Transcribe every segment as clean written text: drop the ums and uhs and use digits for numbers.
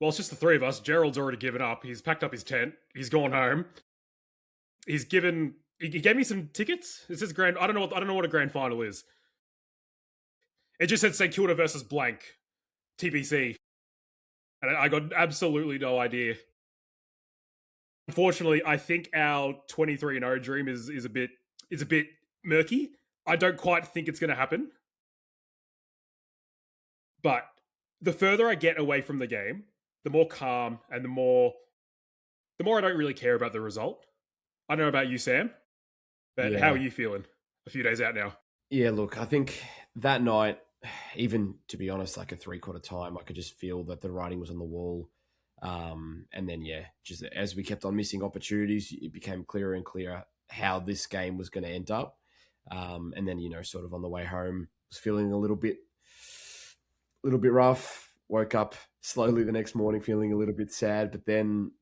Well, it's just the three of us. Jarrod's already given up. He's packed up his tent. He's gone home. He's given. He gave me some tickets. It says grand. I don't know what a grand final is. It just said St Kilda versus blank TBC, and I got absolutely no idea. Unfortunately, I think our 23-0 dream is a bit murky. I don't quite think it's going to happen. But the further I get away from the game, the more calm and the more I don't really care about the result. I don't know about you, Sam, but how are Yeah. you feeling a few days out now? Yeah, look, I think that night, even to be honest, like a three-quarter time, I could just feel that the writing was on the wall. And then, yeah, just as we kept on missing opportunities, it became clearer and clearer how this game was going to end up. And then, sort of on the way home, was feeling a little bit rough. Woke up slowly the next morning, feeling a little bit sad. But then,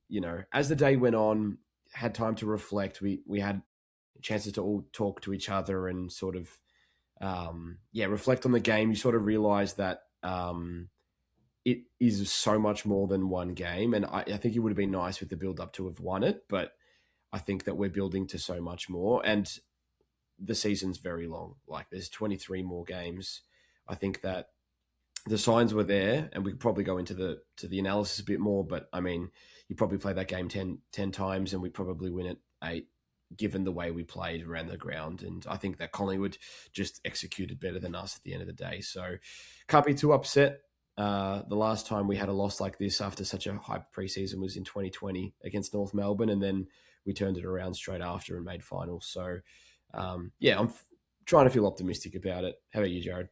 as the day went on, had time to reflect. We had chances to all talk to each other and sort of, reflect on the game. You sort of realize that it is so much more than one game. And I think it would have been nice with the build up to have won it, but I think that we're building to so much more. And the season's very long. Like there's 23 more games. I think that the signs were there, and we could probably go into the analysis a bit more. But I mean, you probably play that game 10 times, and we probably win it 8, given the way we played around the ground. And I think that Collingwood just executed better than us at the end of the day. So can't be too upset. The last time we had a loss like this after such a hype preseason was in 2020 against North Melbourne, and then we turned it around straight after and made finals. So I'm trying to feel optimistic about it. How about you, Jarrod?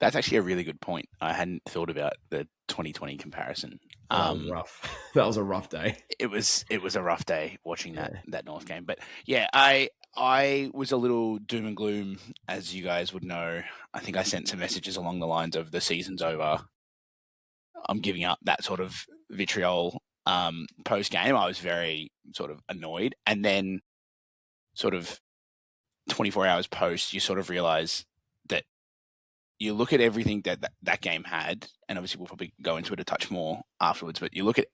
That's actually a really good point. I hadn't thought about the 2020 comparison. That was rough. That was a rough day. It was a rough day watching that North game. But yeah, I was a little doom and gloom, as you guys would know. I think I sent some messages along the lines of the season's over. I'm giving up, that sort of vitriol post game. I was very sort of annoyed. And then sort of 24 hours post, you sort of realize that you look at everything that game had, and obviously we'll probably go into it a touch more afterwards, but you look at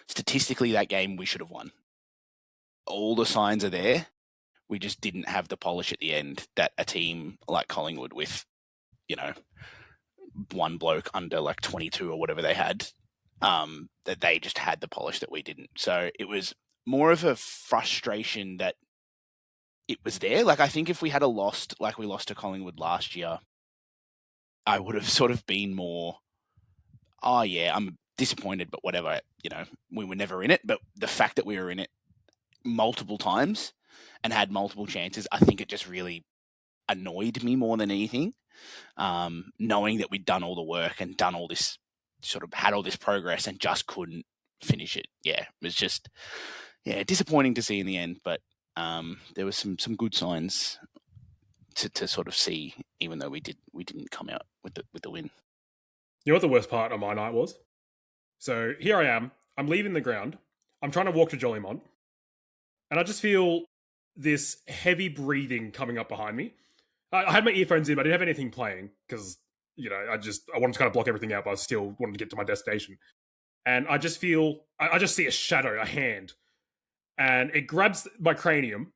statistically that game, we should have won. All the signs are there. We just didn't have the polish at the end that a team like Collingwood with, one bloke under like 22 or whatever they had, that they just had the polish that we didn't. So it was more of a frustration that it was there. Like, I think if we had lost like we lost to Collingwood last year, I would have sort of been more, oh yeah, I'm disappointed, but whatever, we were never in it. But the fact that we were in it multiple times and had multiple chances, I think it just really annoyed me more than anything. Knowing that we'd done all the work and done all this, sort of had all this progress and just couldn't finish it. Yeah, it was just, disappointing to see in the end, but there was some good signs to sort of see, even though we didn't come out with the win. You know what the worst part of my night was? So here I am. I'm leaving the ground. I'm trying to walk to Jollymont, and I just feel this heavy breathing coming up behind me. I had my earphones in, but I didn't have anything playing because I wanted to kind of block everything out, but I still wanted to get to my destination. And I just see a shadow, a hand, and it grabs my cranium,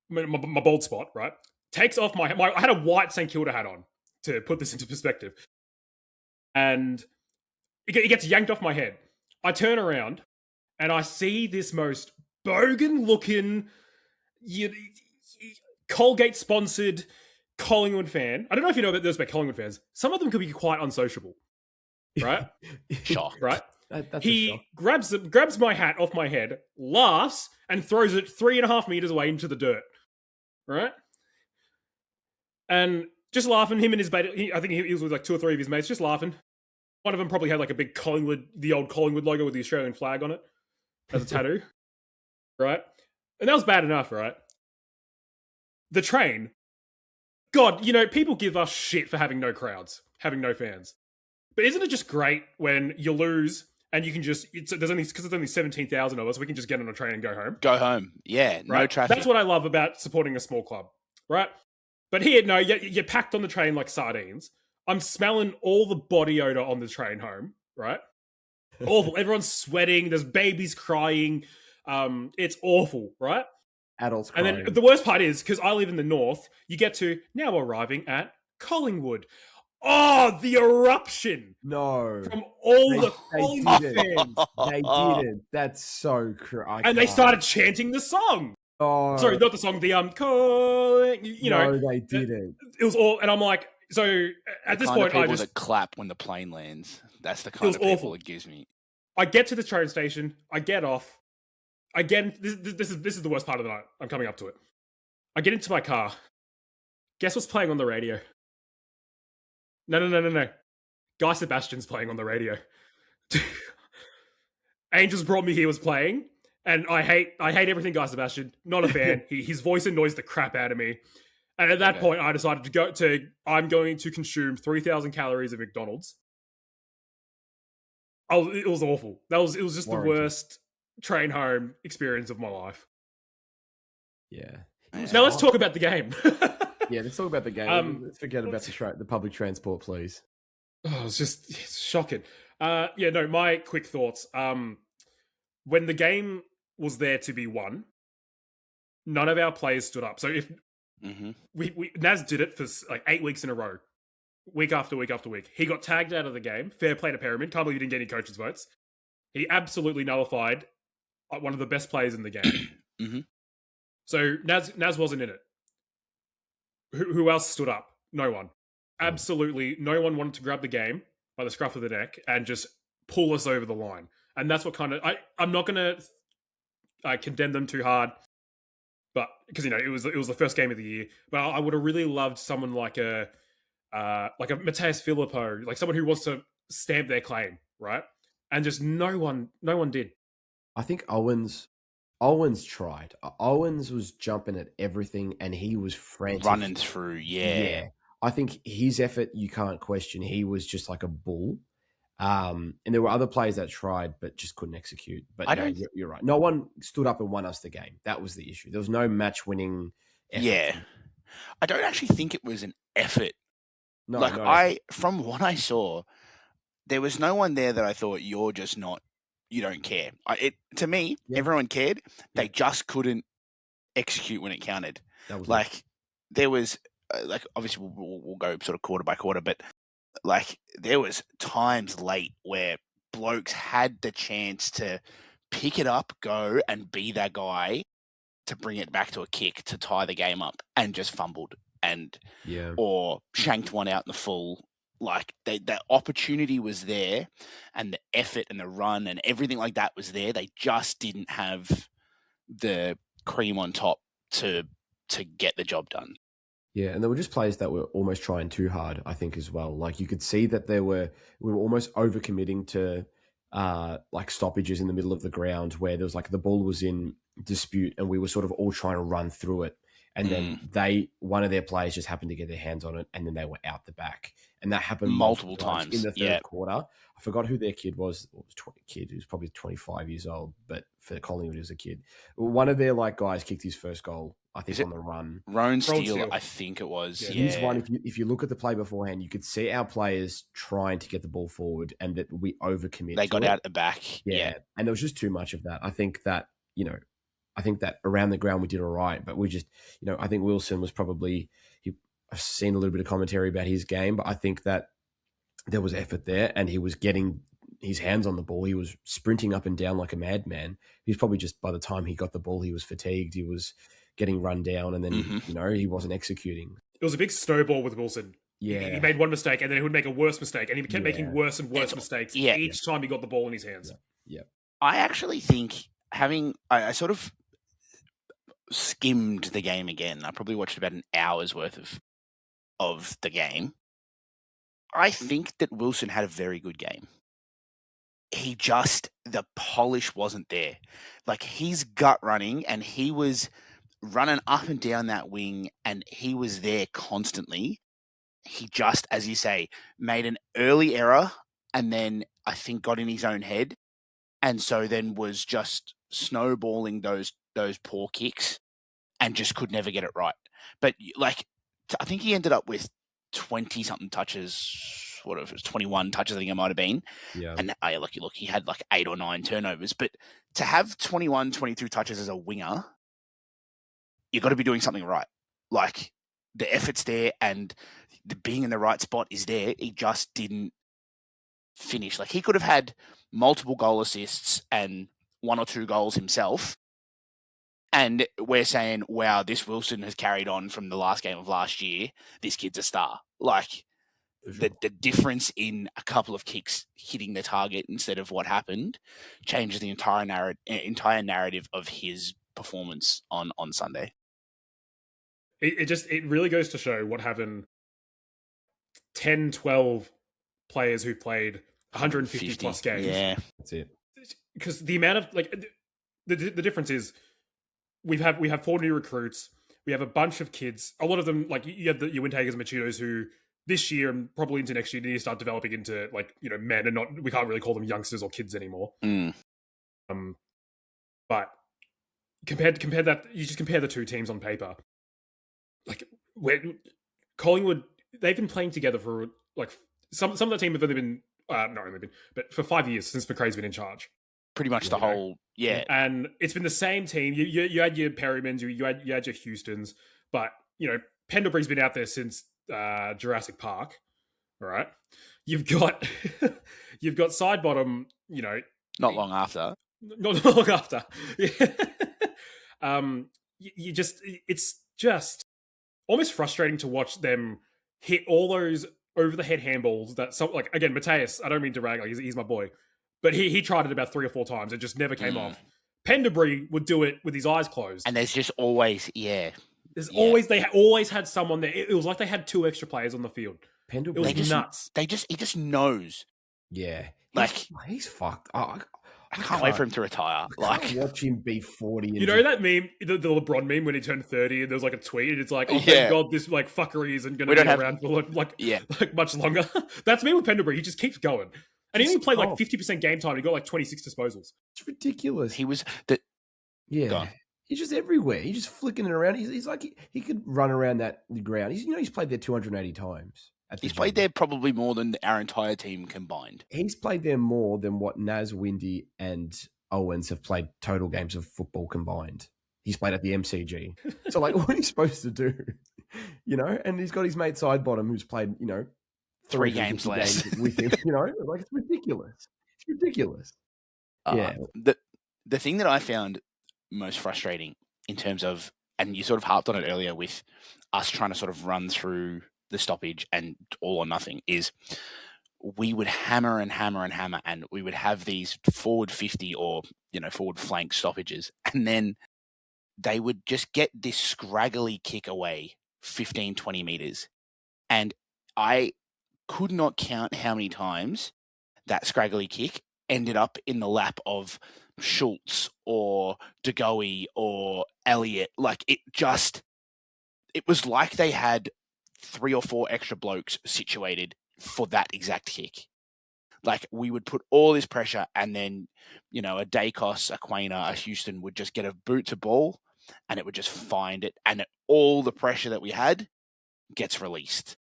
my bald spot, right? Takes off my I had a white St Kilda hat on, to put this into perspective, and it gets yanked off my head. I turn around and I see this most bogan-looking, Colgate-sponsored Collingwood fan. I don't know if you know about this about Collingwood fans. Some of them could be quite unsociable, right? Sure. Right? That's He grabs my hat off my head, laughs, and throws it 3.5 meters away into the dirt. Right? And just laughing, him and his mate, I think he was with like 2 or 3 of his mates, just laughing. One of them probably had like a big the old Collingwood logo with the Australian flag on it as a tattoo. Right? And that was bad enough, right? The train. God, people give us shit for having no crowds, having no fans. But isn't it just great when you lose and you can just, because there's only 17,000 of us, we can just get on a train and go home? Go home. Yeah, right? No traffic. That's what I love about supporting a small club, right? But here, no, you're packed on the train like sardines. I'm smelling all the body odor on the train home, right? Awful. Everyone's sweating. There's babies crying. It's awful, right? Adults And crying. then the worst part is, because I live in the north, you get to now arriving at Collingwood. Oh, the eruption No. from all They- the they Collingwood didn't. fans. They didn't. That's so And they started chanting the song. Oh, Sorry, not the song, the calling, you know. no, they didn't. It was all, and I'm like, so at this point, people that clap when the plane lands. That's the kind of people awful. it gives me. I get to the train station, I get off. Again, this is the worst part of the night. I'm coming up to it. I get into my car. Guess what's playing on the radio? No. Guy Sebastian's playing on the radio. Angels Brought Me Here was playing, and I hate everything Guy Sebastian. Not a fan. His voice annoys the crap out of me. And at that point, I decided I'm going to consume 3,000 calories of McDonald's. It was awful. It was just the worst train home experience of my life. Yeah. Now let's talk about the game. Yeah, let's talk about the game. Let's forget about the public transport, please. Oh, it's shocking. My quick thoughts. When the game was there to be won, none of our players stood up. So if we Naz did it for like 8 weeks in a row, week after week after week. He got tagged out of the game. Fair play to Pyramid. Can't believe he didn't get any coaches' votes. He absolutely nullified one of the best players in the game. So Naz wasn't in it. Who else stood up? No one. Absolutely no one wanted to grab the game by the scruff of the neck and just pull us over the line. And that's what kind of... I'm not going to condemn them too hard, but because, it was the first game of the year. But I would have really loved someone like a Mateus Filippo, like someone who wants to stamp their claim, right? And just no one did. I think Owens tried. Owens was jumping at everything, and he was frantic, running through. Yeah. I think his effort you can't question. He was just like a bull. And there were other players that tried but just couldn't execute. But you're right. No one stood up and won us the game. That was the issue. There was no match-winning effort. Yeah. I don't actually think it was an effort. No, from what I saw, there was no one there that I thought you're just not. You don't care. To me, everyone cared. They just couldn't execute when it counted. That was there was obviously we'll go sort of quarter by quarter, but there was times late where blokes had the chance to pick it up, go and be that guy to bring it back to a kick to tie the game up, and just fumbled or shanked one out in the full. The opportunity was there, and the effort and the run and everything like that was there. They just didn't have the cream on top to get the job done. Yeah, and there were just players that were almost trying too hard, I think, as well. Like, you could see that we were almost overcommitting to stoppages in the middle of the ground where there was the ball was in dispute and we were sort of all trying to run through it. And then one of their players just happened to get their hands on it, and then they were out the back. And that happened multiple times in the third quarter. I forgot who their kid was. It was he was probably 25 years old, but for Collingwood, he was a kid. One of their guys kicked his first goal, I think, on the run. Roan Steele, I think it was. Yeah. He's one. If you look at the play beforehand, you could see our players trying to get the ball forward, and that we overcommit. They got out at the back. Yeah, and there was just too much of that. I think that around the ground we did all right, but we just, I think Wilson was probably, I've seen a little bit of commentary about his game, but I think that there was effort there and he was getting his hands on the ball. He was sprinting up and down like a madman. He's probably just, by the time he got the ball, he was fatigued. He was getting run down, and then, he wasn't executing. It was a big snowball with Wilson. Yeah. He made one mistake and then he would make a worse mistake, and he kept making worse and worse mistakes each time he got the ball in his hands. Yeah. I actually think I sort of skimmed the game again. I probably watched about an hour's worth of the game. I think that Wilson had a very good game. The polish wasn't there. His gut running, and he was running up and down that wing, and he was there constantly. He just, as you say, made an early error, and then I think got in his own head, and so then was just snowballing those poor kicks and just could never get it right. But I think he ended up with 20-something touches what if it was 21 touches, I think it might have been. Yeah. And look, he had like 8 or 9 turnovers. But to have 21, 22 touches as a winger, you've got to be doing something right. Like, the effort's there and the being in the right spot is there. He just didn't finish. Like, he could have had multiple goal assists and 1 or 2 goals himself. And we're saying, wow, this Wilson has carried on from the last game of last year. This kid's a star. Like, Sure. the difference in a couple of kicks hitting the target instead of what happened changes the entire narrative of his performance on Sunday. It really goes to show what having 10, 12 players who've played 150 plus games. Yeah, That's it. Because the amount of the difference is we have 4 new recruits. We have a bunch of kids. A lot of them, like you have your Wintagers and Machitos, who this year and probably into next year need to start developing into men, and we can't really call them youngsters or kids anymore. But compare that, you just compare the two teams on paper. Like, Collingwood, they've been playing together for like some of the team have only been but for 5 years since McRae's been in charge. Pretty much the whole, yeah. And it's been the same team. You had your Perrymans, you had your Houstons, but Pendlebury's been out there since Jurassic Park. All right, you've got Sidebottom. Not long after. Not long after. It's just almost frustrating to watch them hit all those over the head handballs that again, Mateus, I don't mean to rag, like he's my boy, but he tried it about 3 or 4 times. It just never came off. Pendlebury would do it with his eyes closed. And there's just always, always, they always had someone there. It was like they had 2 extra players on the field. Pendlebury, it was nuts. He just knows. Yeah. He's fucked. I can't wait for him to retire. Like, watch him be 40. You know that meme, the LeBron meme when he turned 30, and there's like a tweet, and it's like, oh, thank God, this fuckery isn't going to be around for much longer. That's me with Pendlebury. He just keeps going. And he only played 50% game time. He got 26 disposals. It's ridiculous. He was Yeah. He's just everywhere. He's just flicking it around. He's like, he could run around the ground. He's played there 280 times. He's played there probably more than our entire team combined. He's played there more than what Naz, Windy, and Owens have played total games of football combined. He's played at the MCG. So, what are you supposed to do? And he's got his mate Sidebottom, who's played, 3 games less with him. It's ridiculous. It's ridiculous. Yeah. The thing that I found most frustrating in terms of, and you sort of harped on it earlier with us trying to sort of run through the stoppage and all or nothing, is we would hammer and hammer and hammer, and we would have these forward 50 or forward flank stoppages, and then they would just get this scraggly kick away 15, 20 meters, and I could not count how many times that scraggly kick ended up in the lap of Schultz or DeGoey or Elliott. It was like they had 3 or 4 extra blokes situated for that exact kick. We would put all this pressure, and then, a Dacos, a Quainer, a Houston would just get a boot to ball, and it would just find it, and all the pressure that we had gets released.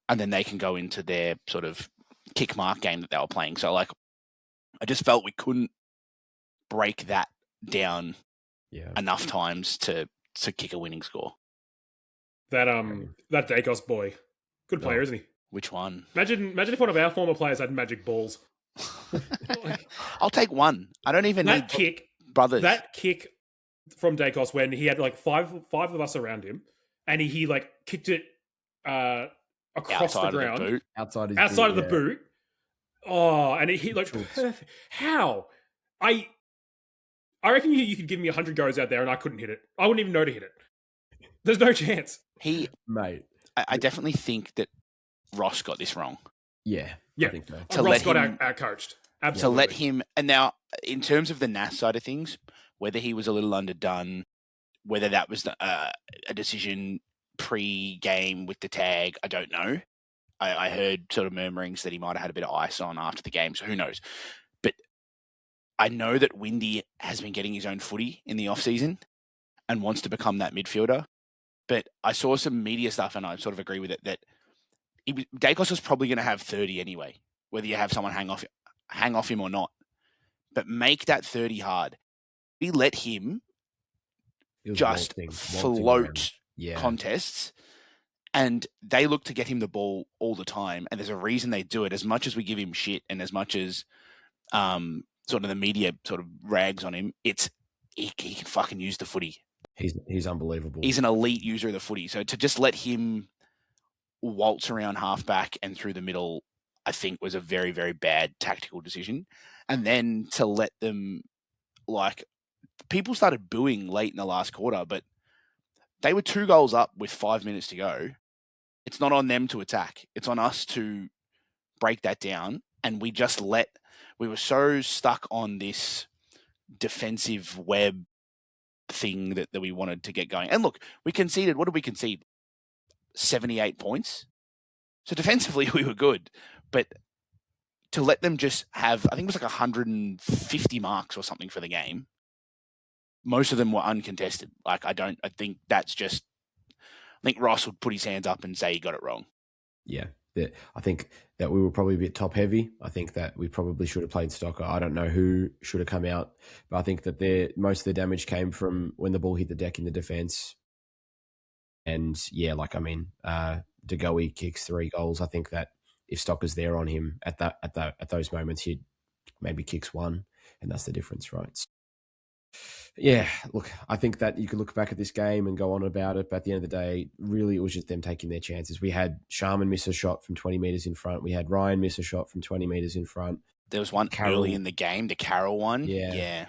And then they can go into their sort of kick mark game that they were playing. So, I just felt we couldn't break that down enough times to kick a winning score. That Dacos boy, good player, isn't he? Which one? Imagine if one of our former players had magic balls. I'll take one. I don't even need kick, brothers. That kick from Dacos when he had five of us around him, and he kicked it across outside the ground, of the boot. outside of the boot. Oh, and he perfect. How? I reckon you could give me 100 goes out there, and I couldn't hit it. I wouldn't even know to hit it. There's no chance. Mate. I definitely think that Ross got this wrong. Yeah. I think so. Ross got out-coached. Absolutely. To let him, and now in terms of the NAS side of things, whether he was a little underdone, whether that was a decision pre-game with the tag, I don't know. I heard sort of murmurings that he might have had a bit of ice on after the game, so who knows. But I know that Windy has been getting his own footy in the off-season and wants to become that midfielder. But I saw some media stuff, and I sort of agree with it, that Dacos was probably going to have 30 anyway, whether you have someone hang off him or not. But make that 30 hard. We let him just float contests, and they look to get him the ball all the time. And there's a reason they do it. As much as we give him shit, and as much as sort of the media sort of rags on him, he can fucking use the footy. He's unbelievable. He's an elite user of the footy. So to just let him waltz around halfback and through the middle, I think was a very, very bad tactical decision. And then to let them, like, people started booing late in the last quarter, but they were 2 goals up with 5 minutes to go. It's not on them to attack. It's on us to break that down. And we were so stuck on this defensive web thing that we wanted to get going. And look, we conceded, what did we concede? 78 points. So defensively, we were good. But to let them just have, I think it was like 150 marks or something for the game, most of them were uncontested. Like, I think Ross would put his hands up and say he got it wrong. Yeah. I think that we were probably a bit top heavy. I think that we probably should have played Stocker. I don't know who should have come out, but I think that most of the damage came from when the ball hit the deck in the defense. And yeah, De Goey kicks 3 goals. I think that if Stocker's there on him at those moments, he maybe kicks 1, and that's the difference, right? So, yeah, look, I think that you could look back at this game and go on about it, but at the end of the day, really, it was just them taking their chances. We had Sharman miss a shot from 20 metres in front. We had Ryan miss a shot from 20 metres in front. There was one early in the game, the Carroll one. Yeah.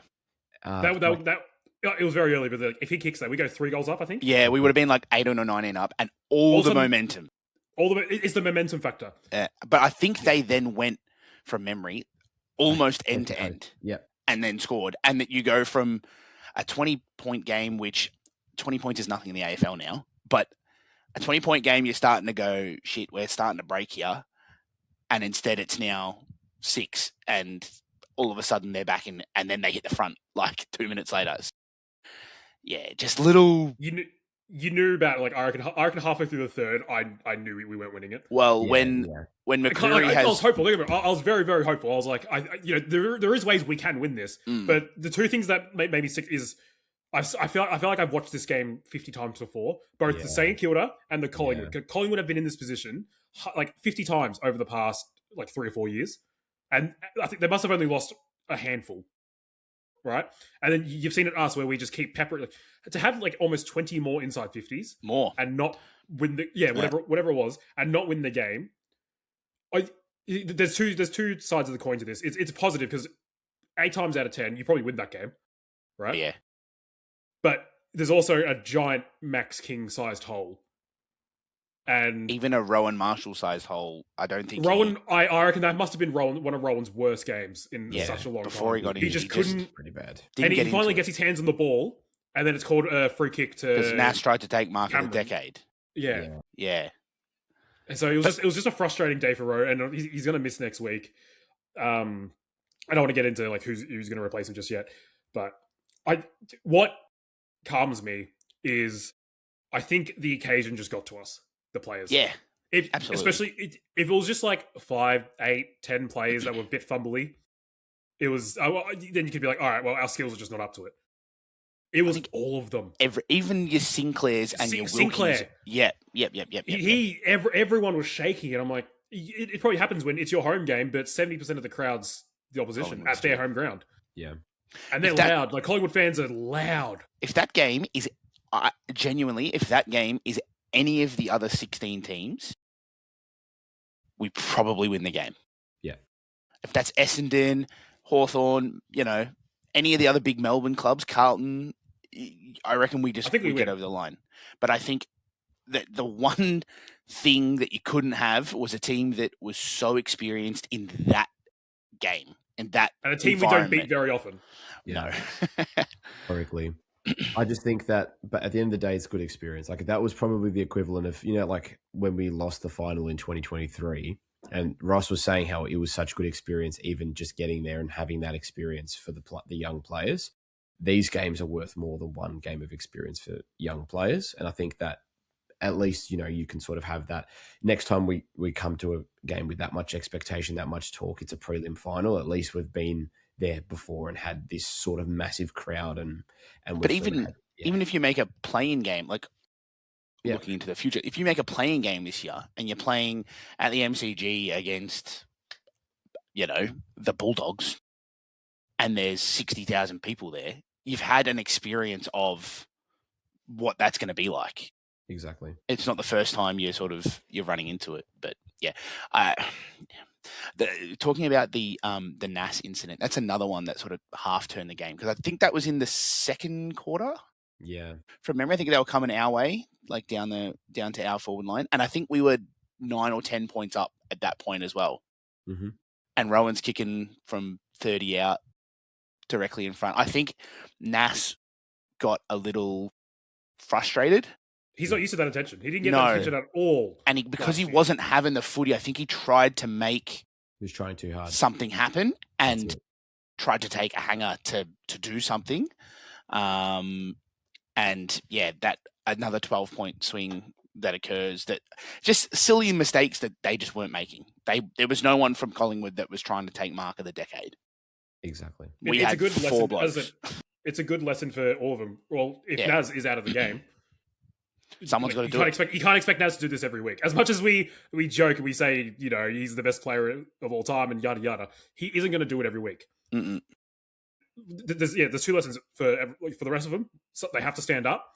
It was very early, but if he kicks that, we go 3 goals up, I think. Yeah, we would have been like 18 or 19 up, and the momentum. It's the momentum factor. But I think they then went, from memory, almost end to end. Yep. And then scored. And that you go from a 20-point game, which 20 points is nothing in the AFL now, but a 20-point game, you're starting to go, shit, we're starting to break here. And instead it's now 6, and all of a sudden they're back in, and then they hit the front like 2 minutes later. Yeah, just little... You knew about, like, I reckon halfway through the third, I knew we weren't winning it. Well, when McCreary I was hopeful. I was very, very hopeful. I was like, there is ways we can win this. But the 2 things that made me sick is I feel like I've watched this game 50 times before, both the St Kilda and the Collingwood. Yeah. Collingwood have been in this position like 50 times over the past like 3 or 4 years, and I think they must have only lost a handful. Right, and then you've seen it us where we just keep peppering to have like almost 20 more inside 50s and not win whatever it was, and not win the game. There's two sides of the coin to this. It's positive because 8 times out of 10 you probably win that game, right? Yeah, but there's also a giant Max King sized hole. And even a Rowan Marshall sized hole, I don't think I reckon that must have been one of Rowan's worst games in such a long time. Before he got in, he just couldn't. Pretty bad. And he finally gets his hands on the ball, and then it's called a free kick to. Because Nash tried to take mark of the decade. Yeah. And so it was just a frustrating day for Rowe, and he's going to miss next week. I don't want to get into like who's going to replace him just yet, but what calms me is I think the occasion just got to us. The players. Yeah, absolutely. Especially if it was just like 5, 8, 10 players that were a bit fumbly, it was then you could be like, all right, well, our skills are just not up to it. It was all of them. Even your Sinclairs and your Wilkins. Sinclair. Yep. Everyone was shaking, and I'm like, it probably happens when it's your home game, but 70% of the crowd's the opposition at their home ground. Yeah. And they're loud. Like, Collingwood fans are loud. If that game is, if that game is any of the other 16 teams, we probably win the game. Yeah. If that's Essendon, Hawthorn, any of the other big Melbourne clubs, Carlton, I reckon we get over the line. But I think that the one thing that you couldn't have was a team that was so experienced in that game, and a team we don't beat very often. Yeah. No. Correctly. I just think that, but at the end of the day, it's good experience. Like, that was probably the equivalent of, like when we lost the final in 2023, and Ross was saying how it was such good experience, even just getting there and having that experience for the young players. These games are worth more than one game of experience for young players. And I think that at least, you can sort of have that next time we come to a game with that much expectation, that much talk, it's a prelim final. At least we've been there before and had this sort of massive crowd but even if you make a playing game, like looking into the future, if you make a playing game this year and you're playing at the MCG against, the Bulldogs, and there's 60,000 people there, you've had an experience of what that's going to be like. Exactly. It's not the first time you're running into it, but yeah. Talking about the NAS incident, that's another one that sort of half turned the game, because I think that was in the second quarter. Yeah. From memory, I think they were coming our way, like down to our forward line, and I think we were 9 or 10 points up at that point as well. Mm-hmm. And Rowan's kicking from 30 out directly in front. I think Nas got a little frustrated. He's not used to that attention. He didn't get that attention at all. And because he wasn't having the footy, I think he tried to make he was trying too hard something happen and tried to take a hanger to do something. And yeah, that another 12-point swing that occurs, that just silly mistakes that they just weren't making. There was no one from Collingwood that was trying to take mark of the decade. Exactly. It's a good lesson. It's a good lesson for all of them. Well, if Naz is out of the game, someone's got to do it. You can't expect Naz to do this every week. As much as we joke and we say, he's the best player of all time and yada yada, he isn't going to do it every week. Mm-mm. There's two lessons for the rest of them. So they have to stand up.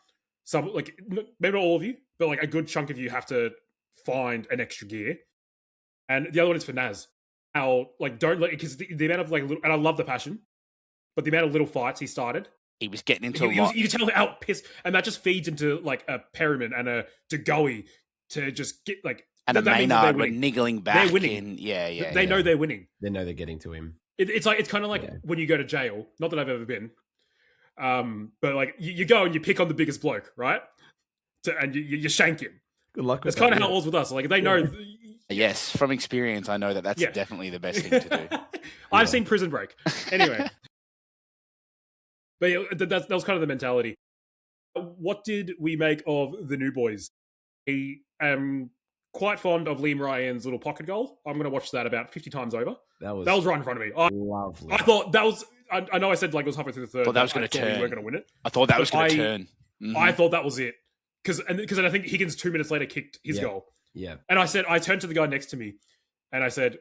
Some, like, maybe not all of you, but like a good chunk of you have to find an extra gear. And the other one is for Naz. How, like, don't let, because the amount of, like, little, and I love the passion, but the amount of little fights he started, he was getting into a lot. You can tell how pissed, and that just feeds into like a Perryman and a DeGoey to just get like. And a Maynard were niggling back. They're winning. They know they're winning. They know they're getting to him. It's kind of like when you go to jail. Not that I've ever been, but like you go and you pick on the biggest bloke, right? And you shank him. Good luck. That's kind of how it was with us. Like they know. Yes, from experience, I know that's definitely the best thing to do. I've seen Prison Break. Anyway. But yeah, that was kind of the mentality. What did we make of the new boys? I am quite fond of Liam Ryan's little pocket goal. I'm going to watch that about 50 times over. That was right in front of me. Lovely. I thought that was... I know I said like it was halfway through the third. I thought that was going to turn. We weren't going to win it. I thought that was going to turn. Mm-hmm. I thought that was it. Because I think Higgins 2 minutes later kicked his goal. Yeah. And I turned to the guy next to me and I said...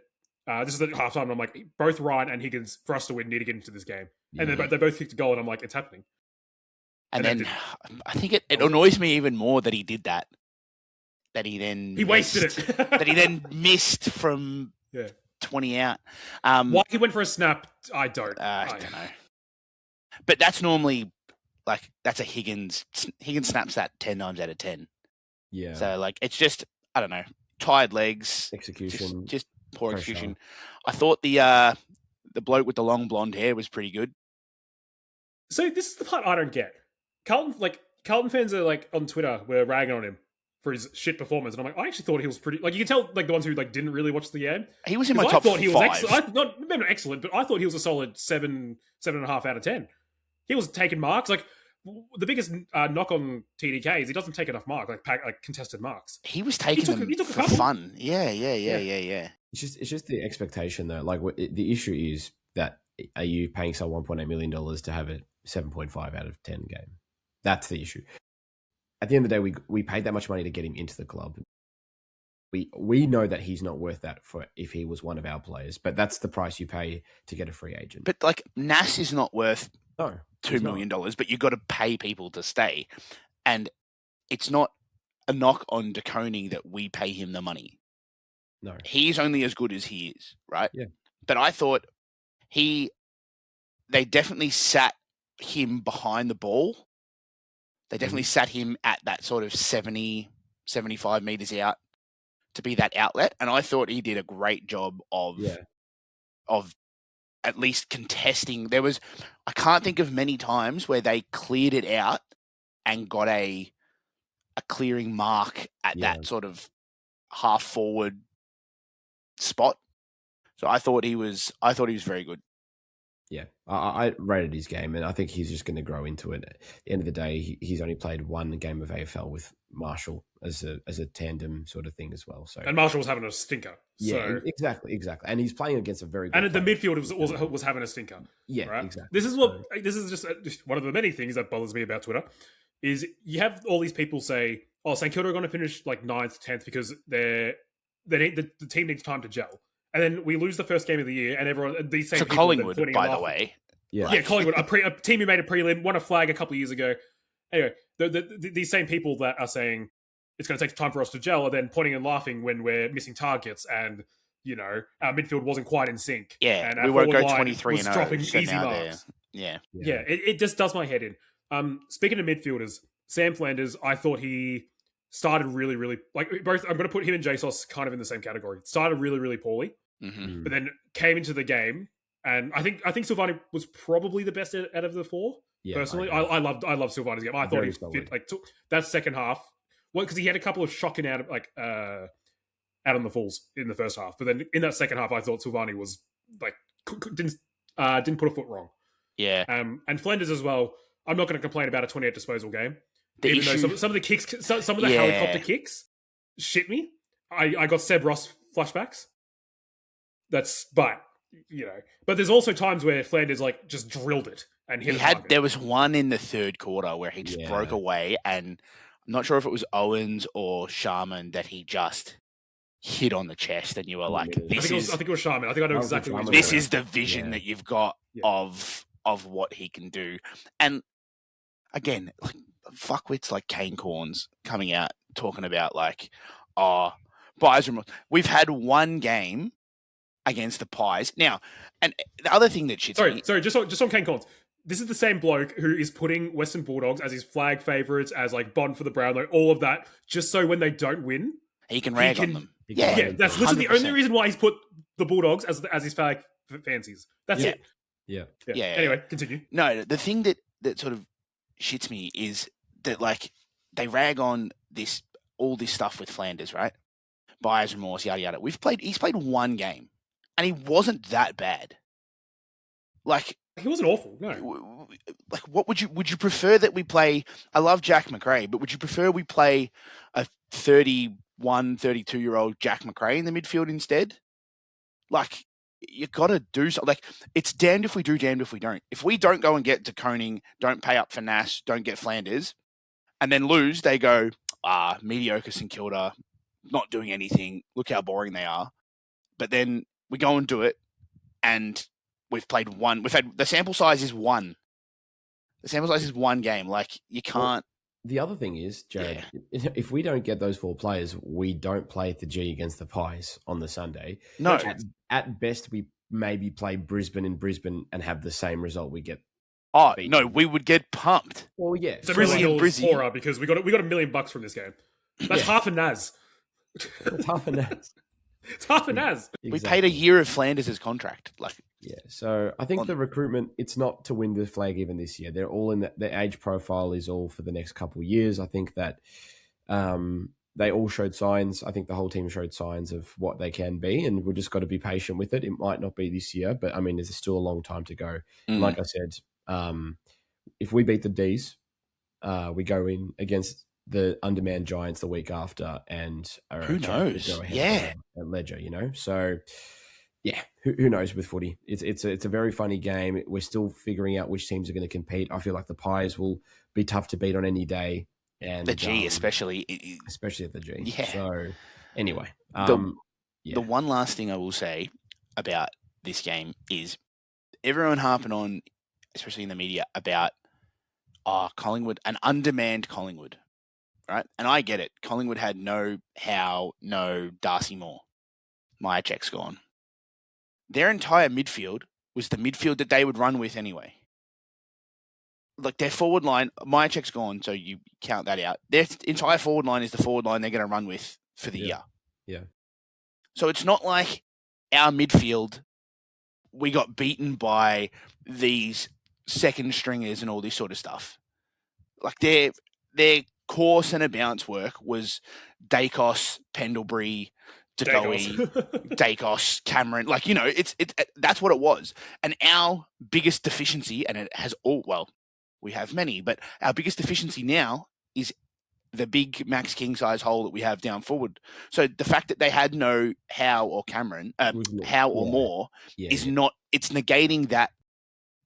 this is at halftime, and I'm like, both Ryan and Higgins, for us to win, need to get into this game. And then they both kicked a goal, and I'm like, it's happening. And then I think it annoys me even more that he did that. That he then wasted it. That he then missed from 20 out. Why he went for a snap, I don't know. But that's normally like that's a Higgins. Higgins snaps that 10 times out of 10. Yeah. So like it's just I don't know, tired legs, execution, just poor execution. I thought the bloke with the long blonde hair was pretty good. So this is the part I don't get. Carlton fans are like on Twitter were ragging on him for his shit performance, and I'm like, I actually thought he was pretty. Like you can tell, like the ones who like didn't really watch the game. He was in my top 5. He was maybe not excellent, but I thought he was a solid 7.5 out of 10. He was taking marks. Like the biggest knock on TDK is he doesn't take enough marks, like contested marks. He was taking them for fun. Yeah. It's just the expectation though. Like the issue is that are you paying someone $1.8 million to have a 7.5 out of 10 game? That's the issue. At the end of the day, we paid that much money to get him into the club. We know that he's not worth that for if he was one of our players, but that's the price you pay to get a free agent. But like Nas is not worth $2 million, but you've got to pay people to stay. And it's not a knock on De Koning that we pay him the money. No. He's only as good as he is, right? Yeah. But I thought they definitely sat him behind the ball. They definitely sat him at that sort of 70, 75 meters out to be that outlet. And I thought he did a great job of at least contesting. I can't think of many times where they cleared it out and got a clearing mark at that sort of half forward spot. So I thought he was very good. Yeah, I rated his game, and I think he's just going to grow into it. At the end of the day, he's only played one game of AFL with Marshall as a tandem sort of thing as well. So And Marshall was having a stinker. yeah, So. exactly, and he's playing against a very good And the player. midfield was having a stinker. Yeah, right? exactly. This is just one of the many things that bothers me about Twitter is you have all these people say, "Oh, St Kilda are going to finish like 9th, 10th because the team needs time to gel," and then we lose the first game of the year, and everyone these same To people Collingwood, pointing by and the laughing. way. Yeah, Collingwood, a team who made a prelim, won a flag a couple of years ago. Anyway, these same people that are saying it's going to take time for us to gel are then pointing and laughing when we're missing targets and our midfield wasn't quite in sync. Yeah, and we our won't go forward line 23 was and 0. dropping So easy now marks. yeah. Yeah, it just does my head in. Speaking of midfielders, Sam Flanders, I thought he started really, really both. I'm going to put him and JSOS kind of in the same category. Started really, really poorly, Mm-hmm. but then came into the game, and I think Silvani was probably the best out of the four. Yeah, personally, I loved Silvani's game. I thought Very he solid. fit took that second half. Well, because he had a couple of shocking out on the falls in the first half, but then in that second half, I thought Silvani was didn't put a foot wrong. Yeah. And Flanders as well. I'm not going to complain about a 28 disposal game. The Even issue- though some of the kicks, some of the Yeah. helicopter kicks, shit me. I got Seb Ross flashbacks. But there's also times where Flanders just drilled it and hit. There was one in the third quarter where he just broke away, and I'm not sure if it was Owens or Sharman that he just hit on the chest, and you were like, I think it was Sharman. I think I know exactly what this is the vision that you've got of what he can do. And again, fuckwits like Kane Corns coming out talking about Pies. We've had one game against the Pies. Now, and the other thing that shits me... Sorry, just on Kane Corns. This is the same bloke who is putting Western Bulldogs as his flag favourites, as Bond for the Brownlow, all of that, just so when they don't win... He can rag on them. Yeah, that's literally 100%. The only reason why he's put the Bulldogs as his flag fancies. That's it. Yeah. Anyway, continue. No, the thing that sort of shits me is that they rag on all this stuff with Flanders, right? Buyer's remorse, yada yada. He's played one game, and he wasn't that bad. He wasn't awful. No. What would you prefer that we play? I love Jack McRae, but would you prefer we play a 31, 32-year-old Jack McRae in the midfield instead? You got to do something. It's damned if we do, damned if we don't. If we don't go and get De Koning, don't pay up for Nass, don't get Flanders, and then lose, they go, mediocre St Kilda, not doing anything. Look how boring they are. But then we go and do it, and we've played one. The sample size is one. The sample size is one game. You can't. The other thing is, Jarrod, if we don't get those 4 players, we don't play at the G against the Pies on the Sunday. No. At best, we maybe play Brisbane in Brisbane and have the same result we get. No, we would get pumped. Well, yeah. So Brizzy poorer because we got $1 million from this game. That's half a Naz. It's half a Naz. It's half a Naz. Exactly. We paid a year of Flanders' contract. So I think the recruitment, it's not to win the flag even this year. They're all in their age profile is all for the next couple of years. I think that they all showed signs. I think the whole team showed signs of what they can be, and we've just got to be patient with it. It might not be this year, but there's still a long time to go. And like I said, if we beat the Ds, we go in against the undermanned Giants the week after, and who knows? At Ledger, So yeah, who knows with footy? It's a very funny game. We're still figuring out which teams are going to compete. I feel like the Pies will be tough to beat on any day, and the G especially at the G. Yeah. So anyway, the one last thing I will say about this game is everyone harping on, especially in the media, about Collingwood, an undermanned Collingwood, right? And I get it. Collingwood had no Howe, no Darcy Moore. Myercheck's gone. Their entire midfield was the midfield that they would run with anyway. Their forward line, Myercheck's gone, so you count that out. Their entire forward line is the forward line they're going to run with for the year. Yeah. So it's not like our midfield, we got beaten by these second stringers and all this sort of stuff. Their core centre bounce work was Dacos, Pendlebury, Degoe, Dacos, Cameron. That's what it was. And our biggest deficiency, and it has we have many, but our biggest deficiency now is the big Max King size hole that we have down forward. So the fact that they had no Howe or Cameron, Howe or Moore, is not. It's negating that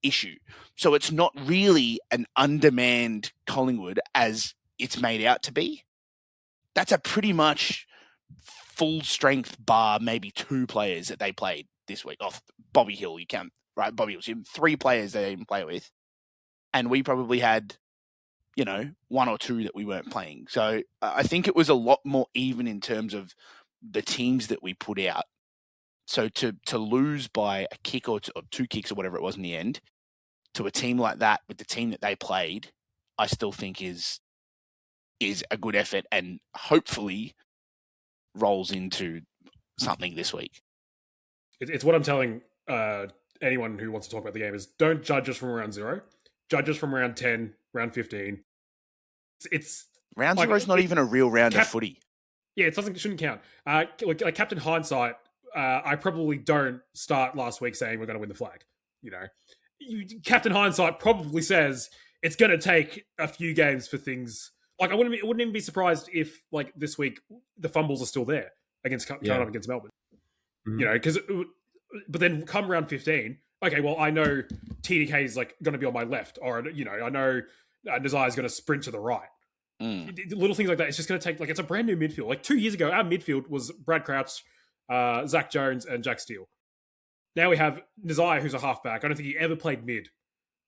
issue. So it's not really an undermanned Collingwood as it's made out to be. That's a pretty much full strength bar, maybe 2 players that they played this week. Off Bobby Hill, you can, right? Bobby Hill, 3 players they didn't play with. And we probably had, 1 or 2 that we weren't playing. So I think it was a lot more even in terms of the teams that we put out. So to lose by a kick or 2 kicks or whatever it was in the end to a team like that with the team that they played, I still think is a good effort and hopefully rolls into something this week. It's what I'm telling anyone who wants to talk about the game is don't judge us from round 0. Judge us from round 10, round 15. It's round 0 is not even a real round of footy. Yeah, it shouldn't count. Like Captain Hindsight, I probably don't start last week saying we're going to win the flag. Captain Hindsight probably says it's going to take a few games for things. Like I wouldn't even be surprised if like this week the fumbles are still there against against Melbourne. Mm-hmm. But then come round 15, okay, well I know TDK is like going to be on my left, or I know Nazai is going to sprint to the right. Little things like that. It's just going to take it's a brand new midfield. Like 2 years ago, our midfield was Brad Crouch, Zach Jones, and Jack Steele. Now we have Nazai, who's a halfback. I don't think he ever played mid.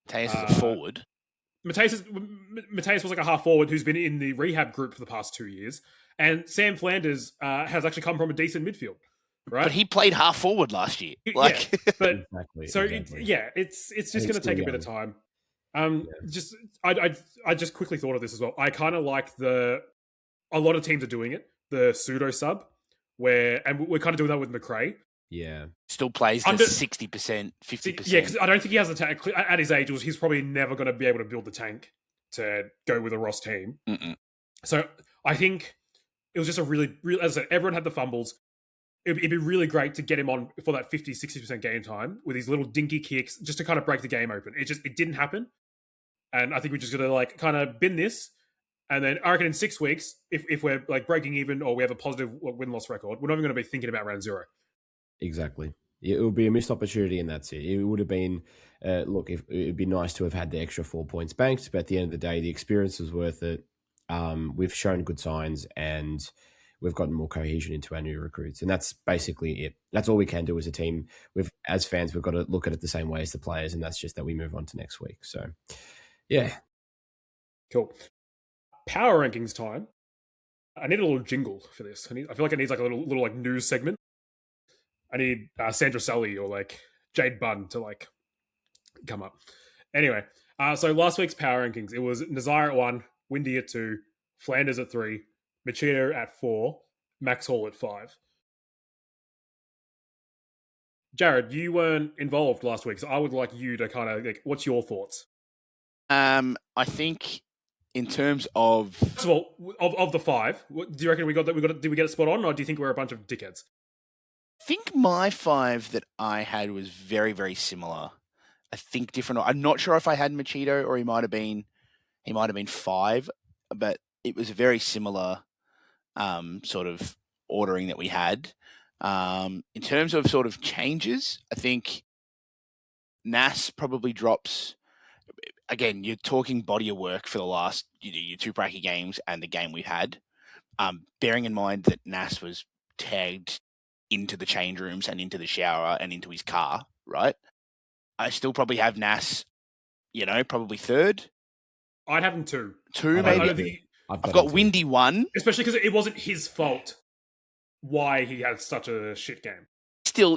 Mateus is a forward. Mateus was like a half forward who's been in the rehab group for the past 2 years, and Sam Flanders has actually come from a decent midfield, right? But he played half forward last year. Exactly. Exactly. It's just going to take a bit of time. I just quickly thought of this as well. I kind of like a lot of teams are doing it, the pseudo sub, and we're kind of doing that with McRae. Yeah. Still plays the 60%, 50%. Yeah, because I don't think he has the tank. At his age, he's probably never going to be able to build the tank to go with a Ross team. Mm-mm. So I think it was just a really, as I said, everyone had the fumbles. It'd be really great to get him on for that 50, 60% game time with these little dinky kicks just to kind of break the game open. It didn't happen. And I think we're just going to kind of bin this. And then I reckon in 6 weeks, if we're breaking even or we have a positive win-loss record, we're not even going to be thinking about round 0. Exactly. It would be a missed opportunity, and that's it. It would have been, it'd be nice to have had the extra 4 points banked, but at the end of the day, the experience was worth it. We've shown good signs, and we've gotten more cohesion into our new recruits, and that's basically it. That's all we can do as a team. As fans, we've got to look at it the same way as the players, and that's just that we move on to next week. So, yeah. Cool. Power rankings time. I need a little jingle for this. I feel like it needs a little news segment. I need Sandra Sully or Jade Bunn to come up. Anyway, so last week's power rankings, it was Nazire at 1, Windy at 2, Flanders at 3, Machida at 4, Max Hall at 5. Jarrod, you weren't involved last week, so I would like you to kind of what's your thoughts? I think in terms of first of all, of the 5, do you reckon did we get it spot on, or do you think we're a bunch of dickheads? I think my 5 that I had was very, very similar. I think different. I'm not sure if I had Machito or he might have been 5, but it was a very similar sort of ordering that we had. In terms of sort of changes, I think Nas probably drops. Again, you're talking body of work for the last your 2 bracket games and the game we had. Bearing in mind that Nas was tagged into the change rooms and into the shower and into his car, right? I still probably have Nas, probably 3rd. I'd have him 2. 2, maybe. I've got Windy 1. Especially because it wasn't his fault why he had such a shit game.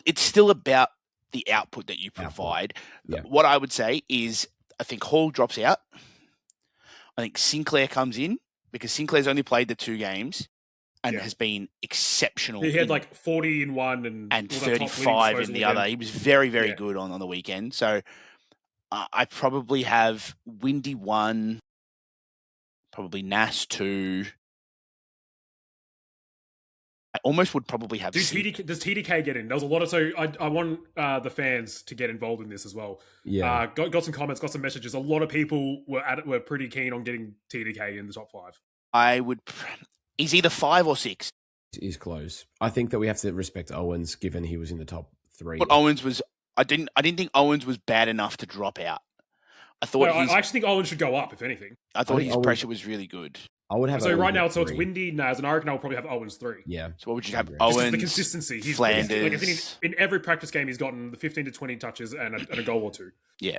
It's still about the output that you provide. Yeah. What I would say is I think Hall drops out. I think Sinclair comes in because Sinclair's only played the 2 games and has been exceptional. He had 40 in one and 35 in the other. He was very, very good on the weekend. So I probably have Windy 1, probably Nas 2. I almost would probably have. Does TDK get in? There was a lot of I want the fans to get involved in this as well. Yeah, got some comments, got some messages. A lot of people were pretty keen on getting TDK in the top 5. He's either 5 or 6. Is close. I think that we have to respect Owens, given he was in the top 3. But Owens was. I didn't think Owens was bad enough to drop out. I thought. I actually think Owens should go up, if anything. I thought his pressure was really good. I would have. So Owens right now, at so it's 3. Windy, Naz, and I reckon I'll probably have Owens 3. Yeah. So what would you have? Just Owens, the consistency. Flanders. Like I think in every practice game, he's gotten the 15 to 20 touches and a goal or 2. Yeah.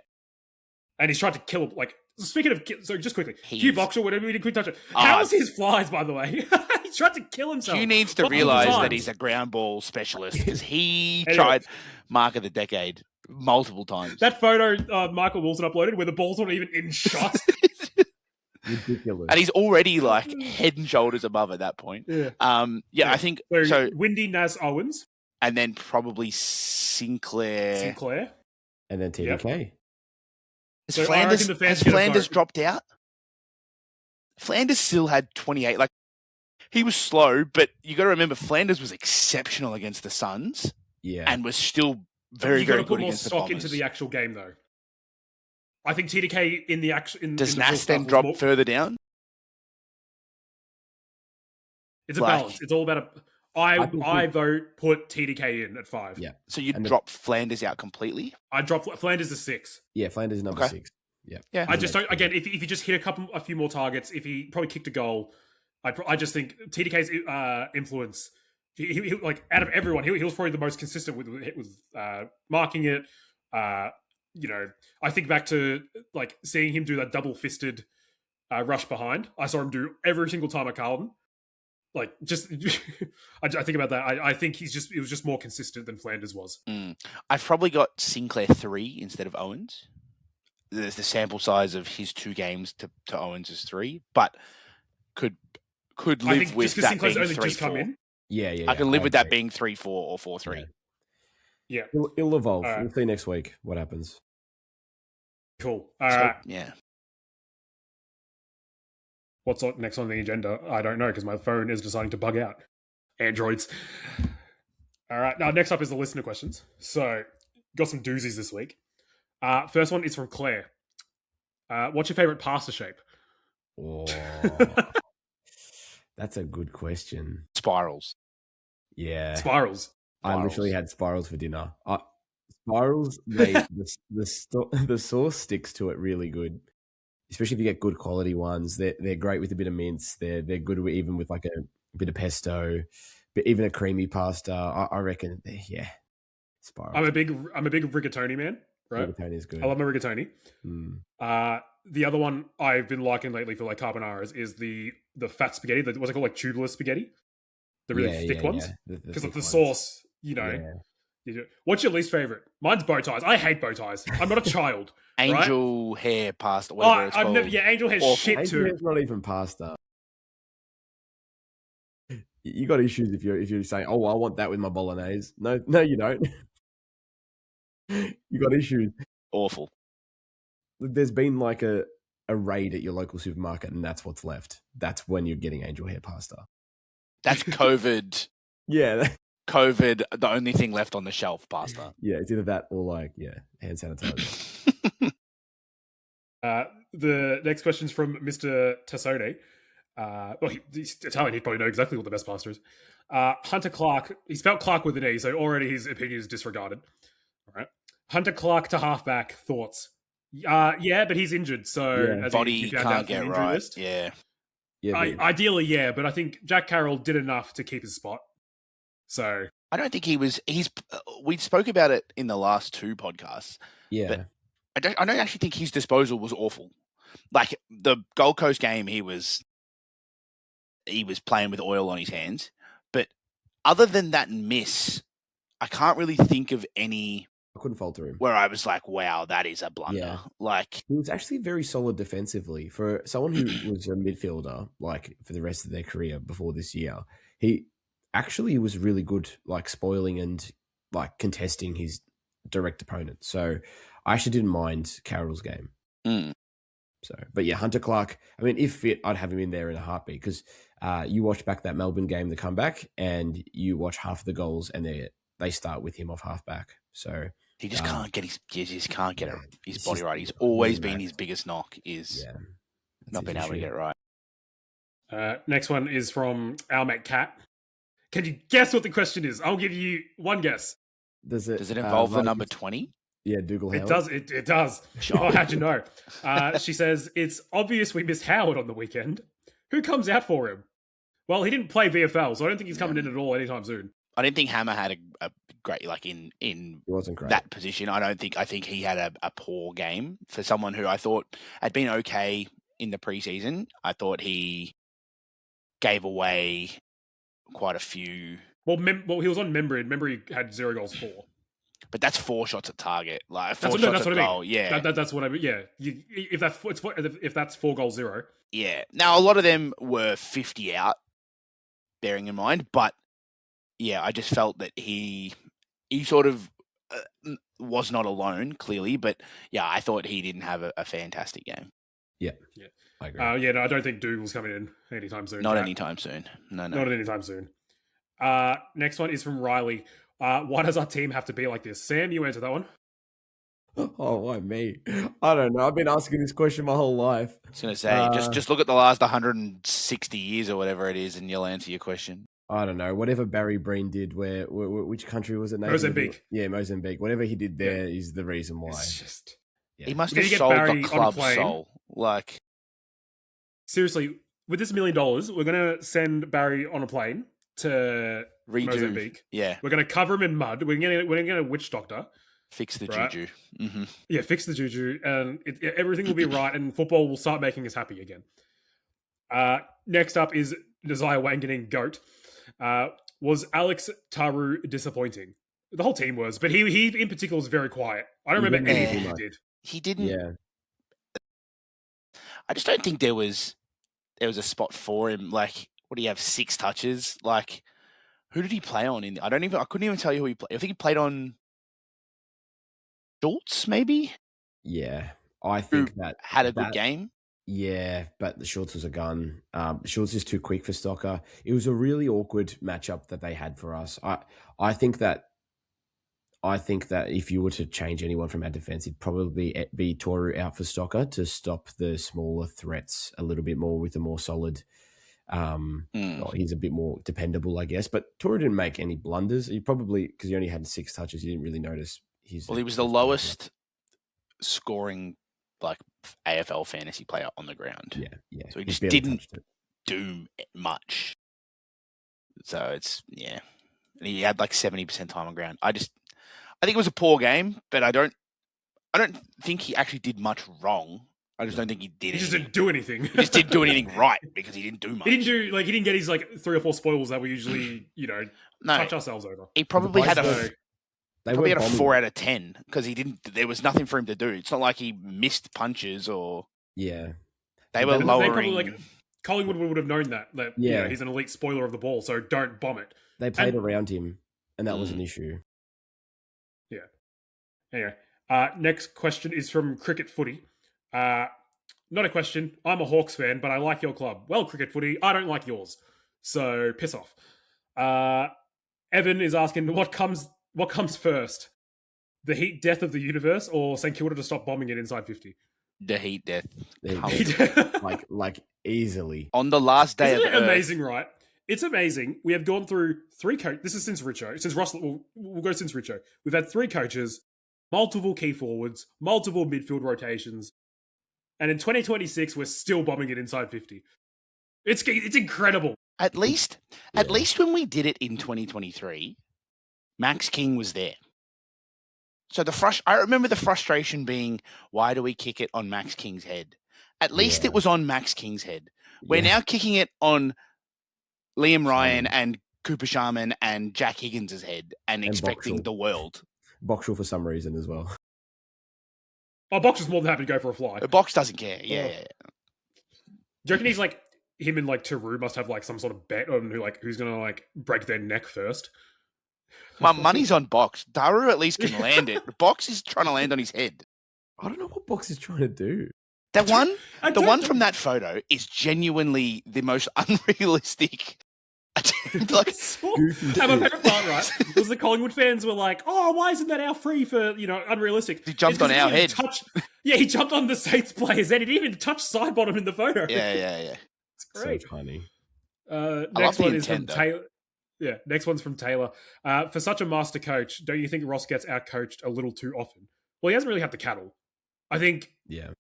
And he's tried to kill. Like speaking of, so just quickly, Hugh Boxer, whatever he did, quick touch. Oh, How's his flies, by the way? He's tried to kill himself. Hugh needs to realise that he's a ground ball specialist because he tried mark of the decade multiple times. That photo Michael Wilson uploaded where the ball's not even in shot. Ridiculous. And he's already like head and shoulders above at that point. Yeah. I think so. Windy, Naz, Owens, and then probably Sinclair, and then TDK. Yep. Has Flanders dropped out? Flanders still had 28. Like he was slow, but you got to remember Flanders was exceptional against the Suns. Yeah, and was still very good against the Bombers. You got to put more stock into the actual game, though. I think TDK in the action. Does Nas then drop further down? It's a balance. It's all about I vote put TDK in at 5. Yeah. So you'd drop Flanders out completely? I drop Flanders to 6. Yeah, Flanders number 6. Yeah. Yeah. I just don't. Again, if you just hit a few more targets, if he probably kicked a goal, I just think TDK's influence. He like out of everyone, he was probably the most consistent with marking it. I think back to like seeing him do that double-fisted rush behind. I saw him do every single time at Carlton. Like, just I think about that. I think it was just more consistent than Flanders was. I've probably got Sinclair 3 instead of Owens. There's the sample size of his 2 games to Owens' 3, but could live with that being 3-4. Yeah. I can live with that being 3-4 or 4-3. Yeah. It'll evolve. Right. We'll see next week what happens. Cool. All right. Yeah. What's next on the agenda? I don't know because my phone is deciding to bug out. Androids. All right. Now, next up is the listener questions. So, got some doozies this week. First one is from Claire. What's your favorite pasta shape? Oh, that's a good question. Spirals. Yeah. Spirals. I literally had spirals for dinner. Spirals, the sauce sticks to it really good. Especially if you get good quality ones. They're great with a bit of mince. They're good even with like a bit of pesto, but even a creamy pasta. I reckon, yeah, spirals. I'm a big rigatoni man. Right? Rigatoni is good. I love my rigatoni. The other one I've been liking lately for like carbonaras is the fat spaghetti. What's it called? Like tubular spaghetti. The really thick ones. Because of the sauce, Yeah. What's your least favorite? Mine's bow ties. I hate bow ties. I'm not a child. Angel hair pasta, whatever it's called. Angel hair shit Angel too. Hair's not even pasta. You got issues if you're saying, "Oh, I want that with my bolognese." No, you don't. You got issues. Awful. There's been like a raid at your local supermarket, and that's what's left. That's when you're getting angel hair pasta. That's COVID. Yeah. COVID, the only thing left on the shelf, pasta. Yeah, it's either that or hand sanitizer. The next question's from Mr. Tassone. He's Italian. He'd probably know exactly what the best pasta is. Hunter Clark. He spelled Clark with an E, so already his opinion is disregarded. All right. Hunter Clark to halfback. Thoughts? Yeah, but he's injured, so as body can't get right. List. Yeah. Ideally, yeah, but I think Jack Carroll did enough to keep his spot. So I don't think he was. We spoke about it in the last 2 podcasts. Yeah, but I don't actually think his disposal was awful. Like the Gold Coast game, he was playing with oil on his hands. But other than that miss, I can't really think of any. I couldn't falter him. Where I was like, wow, that is a blunder. Yeah. Like he was actually very solid defensively for someone who was a midfielder, like for the rest of their career before this year. He actually was really good, like spoiling and like contesting his direct opponent. So I actually didn't mind Carroll's game. So, but yeah, Hunter Clark, I mean, if fit, I'd have him in there in a heartbeat because you watch back that Melbourne game, the comeback, and you watch half of the goals and they start with him off halfback. So he just can't get his body right. He's always been his biggest knock is not being able to get it right. Next one is from our mate Kat. Can you guess what the question is? I'll give you one guess. Does it involve the number 20? Yeah, Dougal Howard. It does. It does. Sure. Oh, how'd you know? She says, it's obvious we missed Howard on the weekend. Who comes out for him? Well, he didn't play VFL, so I don't think he's coming in at all anytime soon. I didn't think Hammer had a great, like, in He wasn't great. that position. I think he had a poor game for someone who I thought had been okay in the preseason. I thought he gave away quite a few. Well, he was on Membry, and Membry had 0 goals 4. But that's 4 shots at target. Like, That's 4 what, shots at I mean. goal. Yeah. That's what I mean. Yeah. If that's 4 goals 0. Yeah. Now, a lot of them were 50 out, bearing in mind. But, yeah, I just felt that he sort of was not alone, clearly. But, yeah, I thought he didn't have a fantastic game. Yeah. I agree. No, I don't think Dougal's coming in anytime soon. Not anytime soon. No. Not anytime soon. Next one is from Riley. Why does our team have to be like this? Sam, you answer that one. Oh, why me? I don't know. I've been asking this question my whole life. I was going to say, just look at the last 160 years or whatever it is, and you'll answer your question. I don't know. Whatever Barry Breen did, which country was it? Mozambique. Yeah, Mozambique. Whatever he did there is the reason why. It's just... He must have sold the club soul. Like, seriously, with this $1 million, we're going to send Barry on a plane to Mozambique. Yeah. We're going to cover him in mud. We're going to get a witch doctor. Fix the right? juju. Mm-hmm. Yeah, fix the juju, and everything will be right, and football will start making us happy again. Next up is Desire Wanganing GOAT. Was Alex Taru disappointing? The whole team was, but he in particular was very quiet. I don't remember anything he did. He didn't. Yeah. I just don't think there was a spot for him. Like, what do you have? 6 touches? Like, who did he play on? I couldn't even tell you who he played. I think he played on Schultz, maybe. Yeah, I think that had a good game. Yeah, but the Schultz was a gun. Schultz is too quick for Stocker. It was a really awkward matchup that they had for us. I think that if you were to change anyone from our defense, it'd probably be Toru out for Stocker to stop the smaller threats a little bit more with a more solid. He's a bit more dependable, I guess. But Toru didn't make any blunders. He probably, because he only had 6 touches, he didn't really notice. He was the lowest scoring, like, AFL fantasy player on the ground. Yeah. So he just didn't do much. So it's, yeah. And he had like 70% time on ground. I think it was a poor game, but I don't think he actually did much wrong. I just don't think he did. He just didn't do anything. He just didn't do anything right because he didn't do much. He didn't get his like 3 or 4 spoils that we usually, touch ourselves over. He probably had a 4 out of 10 because there was nothing for him to do. It's not like he missed punches or. Yeah. They were lowering. Probably, Collingwood would have known that he's an elite spoiler of the ball, so don't bomb it. They played around him, and that was an issue. Yeah. Anyway, next question is from Cricket Footy. Not a question. I'm a Hawks fan, but I like your club. Well, Cricket Footy, I don't like yours. So piss off. Evan is asking, what comes first? The heat death of the universe or St Kilda to stop bombing it inside 50? The heat death. like easily. On the last day Isn't of it amazing, right? It's amazing. We have gone through 3 coaches. This is since Richo. Since Ross, we'll go since Richo. We've had 3 coaches, multiple key forwards, multiple midfield rotations. And in 2026, we're still bombing it inside 50. It's incredible. At least when we did it in 2023, Max King was there. So I remember the frustration being, why do we kick it on Max King's head? At least it was on Max King's head. We're now kicking it on Liam Ryan and Cooper Sharman and Jack Higgins' head and expecting the world. Boxall for some reason as well. Oh, Box is more than happy to go for a fly. Box doesn't care. Yeah. Do you reckon he's like, him and like Taru must have like some sort of bet on who's going to like break their neck first? My money's on Box. Taru at least can land it. Box is trying to land on his head. I don't know what Box is trying to do. The one from that photo is genuinely the most unrealistic. My favorite part, right, was the Collingwood fans were like, "Oh, why isn't that our free for unrealistic?" He jumped on our head. He jumped on the Saints player's head. He didn't even touch side bottom in the photo. Yeah. It's great. So funny. Next one is from intent, though. Taylor. Yeah, next one's from Taylor. For such a master coach, don't you think Ross gets outcoached a little too often? Well, he hasn't really had the cattle. I think Yeah.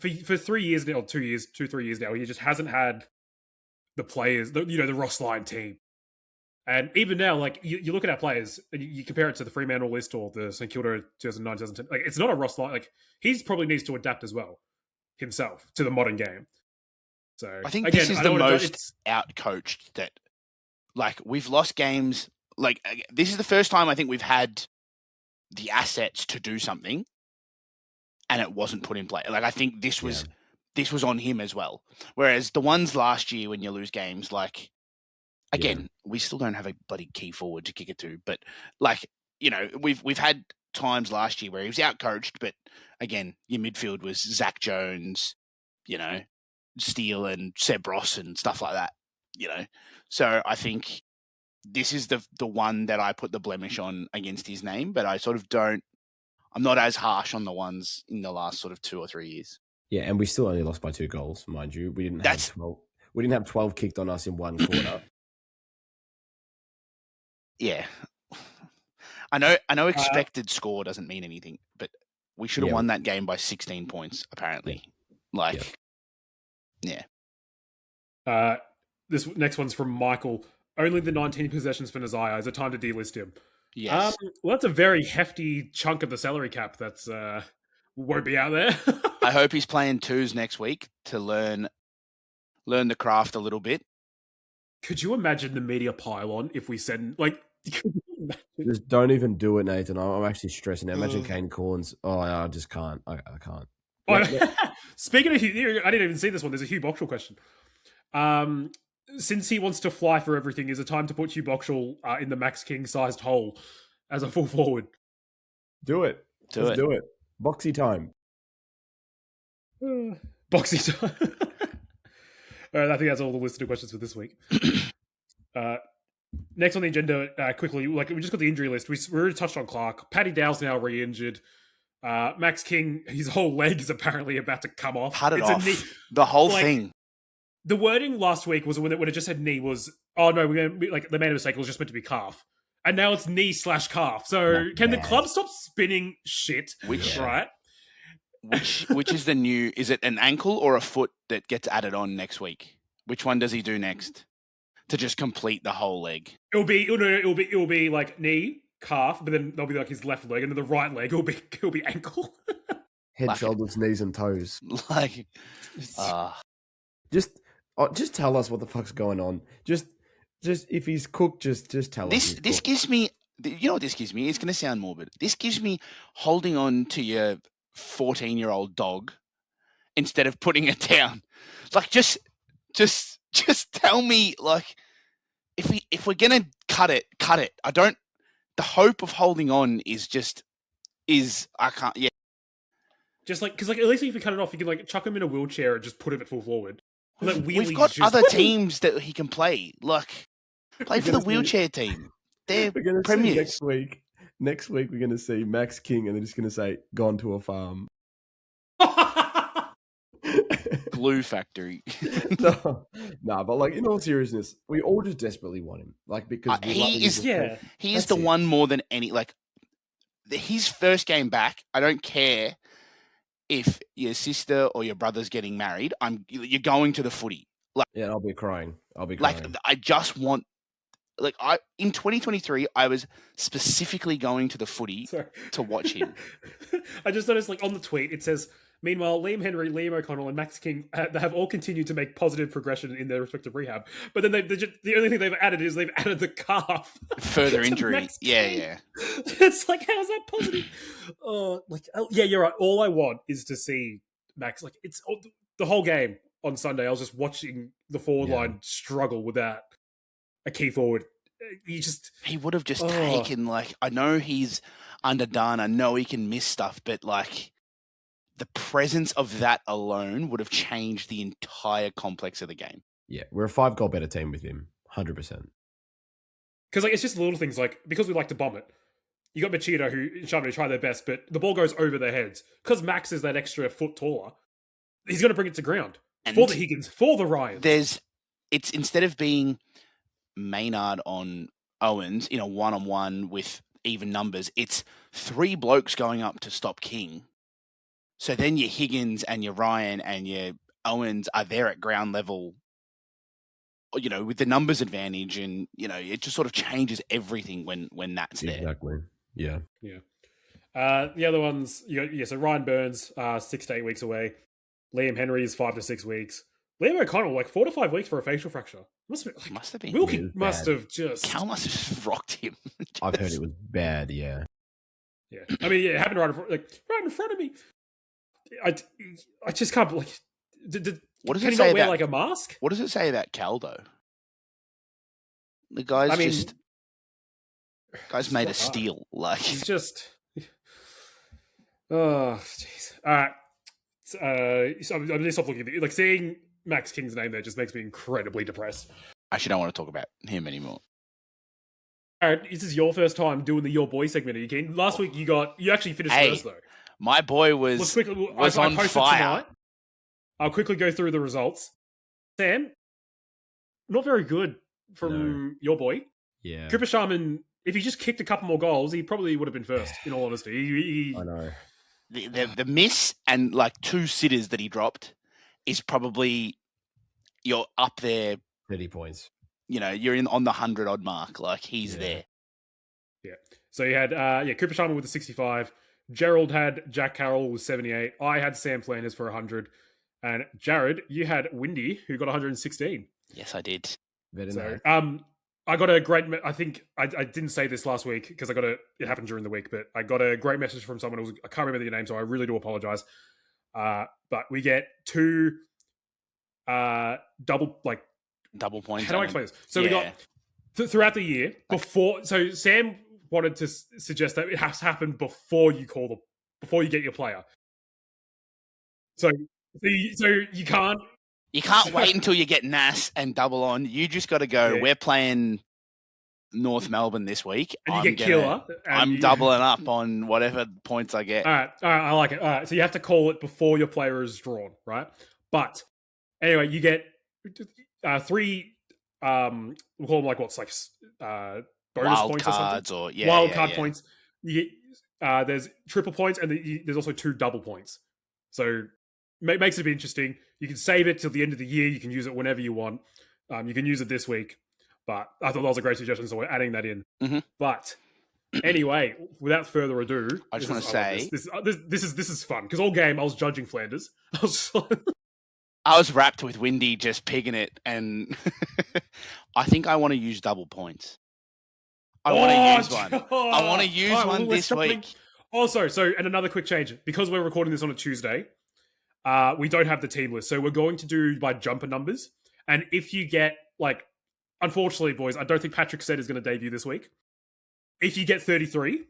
for 3 years now, 2 years, 2-3 years now, he just hasn't had the players, the Ross line team. And even now, like you look at our players and you compare it to the Fremantle list or the St Kilda 2009, 2010. Like it's not a Ross line. Like he's probably needs to adapt as well himself to the modern game. So I think again, this is the most out-coached that, like, we've lost games. Like, this is the first time I think we've had the assets to do something and it wasn't put in play. Like, I think this was on him as well. Whereas the ones last year when you lose games, like, again, we still don't have a bloody key forward to kick it to. But, like, we've had times last year where he was out-coached, but, again, your midfield was Zach Jones, Steele and Seb Ross and stuff like that, So I think this is the one that I put the blemish on against his name, but I sort of I'm not as harsh on the ones in the last sort of 2 or 3 years. Yeah, and we still only lost by 2 goals, mind you. We didn't have 12. We didn't have 12 kicked on us in one quarter. Yeah. I know expected score doesn't mean anything, but we should have won that game by 16 points, apparently. This next one's from Michael. Only the 19 possessions for Nazaya. Is it time to delist him? Yes. Well, that's a very hefty chunk of the salary cap that's won't be out there. I hope he's playing twos next week to learn the craft a little bit. Could you imagine the media pile-on if we send, Just don't even do it, Nathan. I'm actually stressing out. Imagine Kane Corns. Oh, I just can't. I can't. Speaking of Hugh, I didn't even see this one. There's a Hugh Boxall question. Since he wants to fly for everything, is it time to put Hugh Boxall in the Max King-sized hole as a full forward? Do it. Let's do it. Boxy time. Boxy time. All right, I think that's all the listener questions for this week. Next on the agenda, quickly, we just got the injury list. We already touched on Clark. Paddy Dow's now re-injured. Max King, his whole leg is apparently about to come off. Cut it off. The whole thing. The wording last week was when it just said knee was, oh no, we're going to they made a mistake. It was just meant to be calf. And now it's knee/calf. So can the club stop spinning shit? Right? Which is the new? Is it an ankle or a foot that gets added on next week? Which one does he do next to just complete the whole leg? It'll be like knee, calf, but then there'll be like his left leg, and then the right leg will be ankle. Head, shoulders, knees, and toes. Just tell us what the fuck's going on. Just if he's cooked, just tell us. This gives me. You know what this gives me? It's going to sound morbid. This gives me holding on to your 14-year-old dog instead of putting it down. Like just tell me, like, if we're gonna cut it. I don't. The hope of holding on is I can't. Yeah. Just because at least if you cut it off, you can chuck him in a wheelchair and just put him at full forward. We've got other teams that he can play. Like, play for the wheelchair team. They're premiers. Next week we're going to see Max King, and they're just going to say, "Gone to a farm." Glue factory. no, but in all seriousness, we all just desperately want him. Because he is the one more than any. His first game back, I don't care if your sister or your brother's getting married. You're going to the footy. I'll be crying. I just want. In 2023, I was specifically going to the footy to watch him. I just noticed, on the tweet, it says, meanwhile, Liam Henry, Liam O'Connell, and Max King they have all continued to make positive progression in their respective rehab. But then the only thing they've added is they've added the calf. Further injury. Yeah. It's how is that positive? You're right. All I want is to see Max. It's the whole game on Sunday. I was just watching the forward line struggle without a key forward. He would have just taken, I know he's underdone. I know he can miss stuff, but the presence of that alone would have changed the entire complex of the game. Yeah, we're a 5-goal better team with him, 100%. Because it's just little things because we like to bomb it. You got Machida and Shabani try their best, but the ball goes over their heads. Because Max is that extra foot taller, he's going to bring it to ground. And for the Higgins, for the Ryans. It's instead of being Maynard on Owens in a one-on-one with even numbers, it's 3 blokes going up to stop King. So then your Higgins and your Ryan and your Owens are there at ground level, with the numbers advantage, and it just sort of changes everything when that's there. Exactly. Yeah. The other ones, so Ryan Burns, 6 to 8 weeks away. Liam Henry is 5 to 6 weeks. Liam O'Connell, 4 to 5 weeks for a facial fracture. Must have been. Wilkie must have just. Cal must have just rocked him. I've heard it was bad. Yeah. Yeah. I mean, it happened right in front of me. I just can't. What does it say? Not wear a mask? What does it say about Cal though? The guy's made of steel. He's just. Oh, jeez. All right. So I'm going to stop looking at it. Seeing Max King's name there just makes me incredibly depressed. I actually don't want to talk about him anymore. All right, this is your first time doing the Your Boy segment. Are you keen? Last week you actually finished first though. My boy was on fire. Tonight. I'll quickly go through the results. Sam, not very good from your boy. Yeah. Cooper Sharman, if he just kicked a couple more goals, he probably would have been first, in all honesty. I know. The miss and 2 sitters that he dropped is probably, you're up there. 30 points. You're on the 100-odd mark. He's there. Yeah. So you had Cooper Sharman with the 65. Jarrod had Jack Carroll with 78. I had Sam Flanders for 100. And Jarrod, you had Windy, who got 116. Yes, I did. I got a great. I think I didn't say this last week because it happened during the week, but I got a great message from someone I can't remember their name, so I really do apologize. But we get 2 double points. How do I explain this? So we got throughout the year before. So Sam wanted to suggest that it has to happen before you before you get your player. So you can't. You can't wait until you get NAS and double on. You just got to go, we're playing North Melbourne this week. And you get killer. I'm doubling up on whatever points I get. All right, I like it. All right, so you have to call it before your player is drawn, right? But anyway, you get 3, we'll call them bonus wild points cards or something. Wild card points. You get, there's triple points and there's also 2 double points. So makes it interesting. You can save it till the end of the year. You can use it whenever you want. You can use it this week. But I thought that was a great suggestion, so we're adding that in. Mm-hmm. But anyway, without further ado, I just want to say this is fun because all game I was judging Flanders. I was wrapped with Windy just pigging it, and I think I want to use double points. I want to use one. I want to use one this week. Also, and another quick change because we're recording this on a Tuesday. We don't have the team list, so we're going to do by jumper numbers. And if you get unfortunately, boys, I don't think Patrick said is going to debut this week. If you get 33,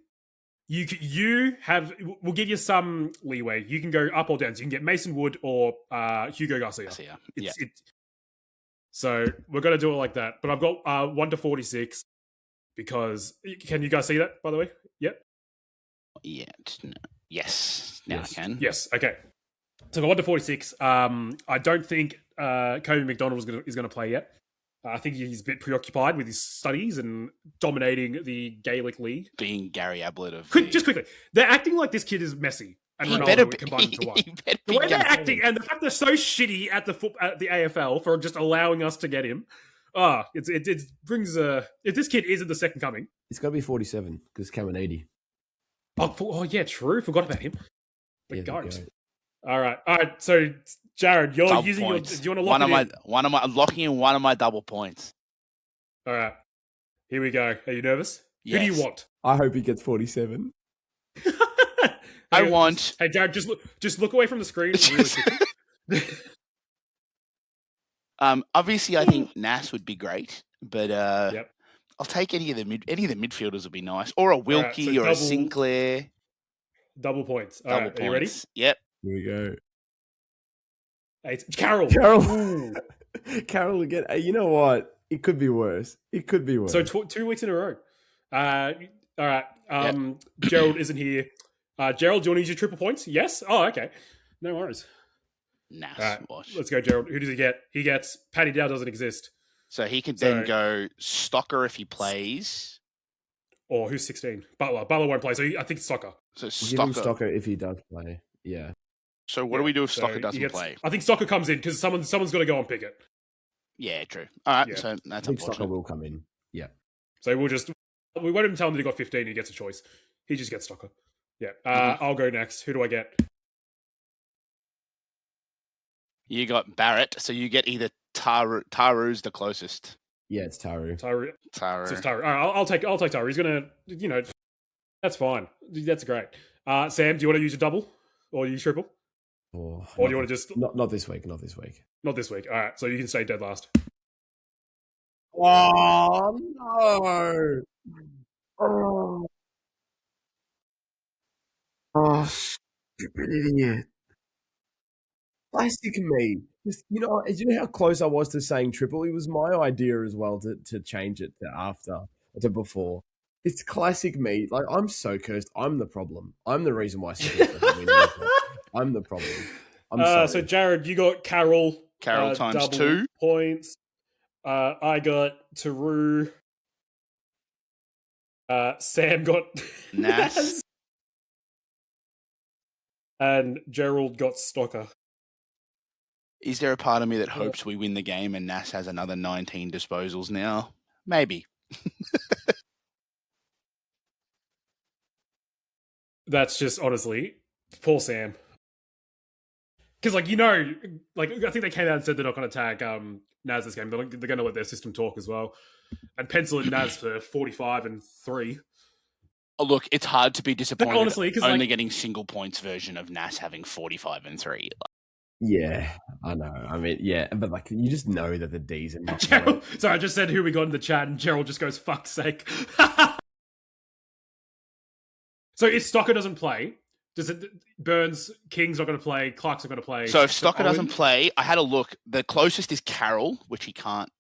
we'll give you some leeway. You can go up or down. So you can get Mason Wood or Hugo Garcia. So we're going to do it like that. But I've got 1 to 46 because can you guys see that? By the way, yep. Yeah. Yes. Now I can. Yes. Okay. So I've got 1 to 46. I don't think Kobe McDonald is going to play yet. I think he's a bit preoccupied with his studies and dominating the Gaelic League. Being Gary Ablett of... Just quickly, they're acting like this kid is Ronaldo combined into one. The way they're acting and the fact they're so shitty at the AFL for just allowing us to get him, it brings a... If this kid isn't the second coming... It's got to be 47 because Cameron 80. Oh, yeah, true. Forgot about him. The goat. All right. So, Jarrod, you're double using points. Do you want to lock I'm locking in one of my double points. All right. Here we go. Are you nervous? Yes. Who do you want? I hope he gets 47. I want... Hey, Jarrod, just look away from the screen really quickly. Obviously, I think Nas would be great, but I'll take any of the midfielders would be nice. Or a Wilkie or a Sinclair. Double points. All right, are you ready? Yep. Here we go. Hey, it's Carroll. Carroll again. Hey, you know what? It could be worse. So 2 weeks in a row. All right. Jarrod isn't here. Gerald, do you want to use your triple points? Yes? Oh, okay. No worries. Nas. All right, Watch. let's go, Jarrod. Who does he get? He gets Paddy Dow doesn't exist. So he could then go Stocker if he plays. Or who's 16? Butler. Butler won't play, so I think it's Stocker. So We'll give him Stocker. Stocker if he does play. Yeah. So what do we do if Stocker doesn't play? I think Stocker comes in because someone's got to go and pick it. Yeah, true. All right, so that's I think unfortunate. Stocker will come in. Yeah. So we won't even tell him that he got 15 and he gets a choice. He just gets Stocker. Yeah. I'll go next. Who do I get? You got Barrett, so you get either Taru. Taru's the closest. Yeah, it's Taru. Taru. Taru. So it's Taru. All right, I'll take Taru. He's gonna, that's fine. That's great. Sam, do you want to use a double or use triple? Or do you want to just not this week? Not this week. Not this week. All right, so you can stay dead last. Oh no! Oh, stupid idiot! Classic me. Just, you know how close I was to saying triple. It was my idea as well to change it to before. It's classic me. Like, I'm so cursed. I'm the problem. I'm the reason why. I'm the problem. I'm sorry. So Jarrod, you got Carroll. Carroll times 2 points. I got Taru. Sam got Nas. And Jarrod got Stocker. Is there a part of me that hopes we win the game and Nas has another 19 disposals now? Maybe. That's just, honestly, poor Sam. Because, I think they came out and said they're not going to tag Nas this game. They're going to let their system talk as well. And pencil in Nas for 45 and 3. Oh, look, it's hard to be disappointed. Honestly, because only getting single points version of Nas having 45 and 3. Yeah, I know. I mean, yeah, but you just know that the D's are not. Sorry, I just said who we got in the chat, and Jarrod just goes, "Fuck's sake." So if Stocker doesn't play, does it? Burns, King's not going to play. Clark's not going to play. So if Stocker doesn't play, I had a look. The closest is Carroll, which he can't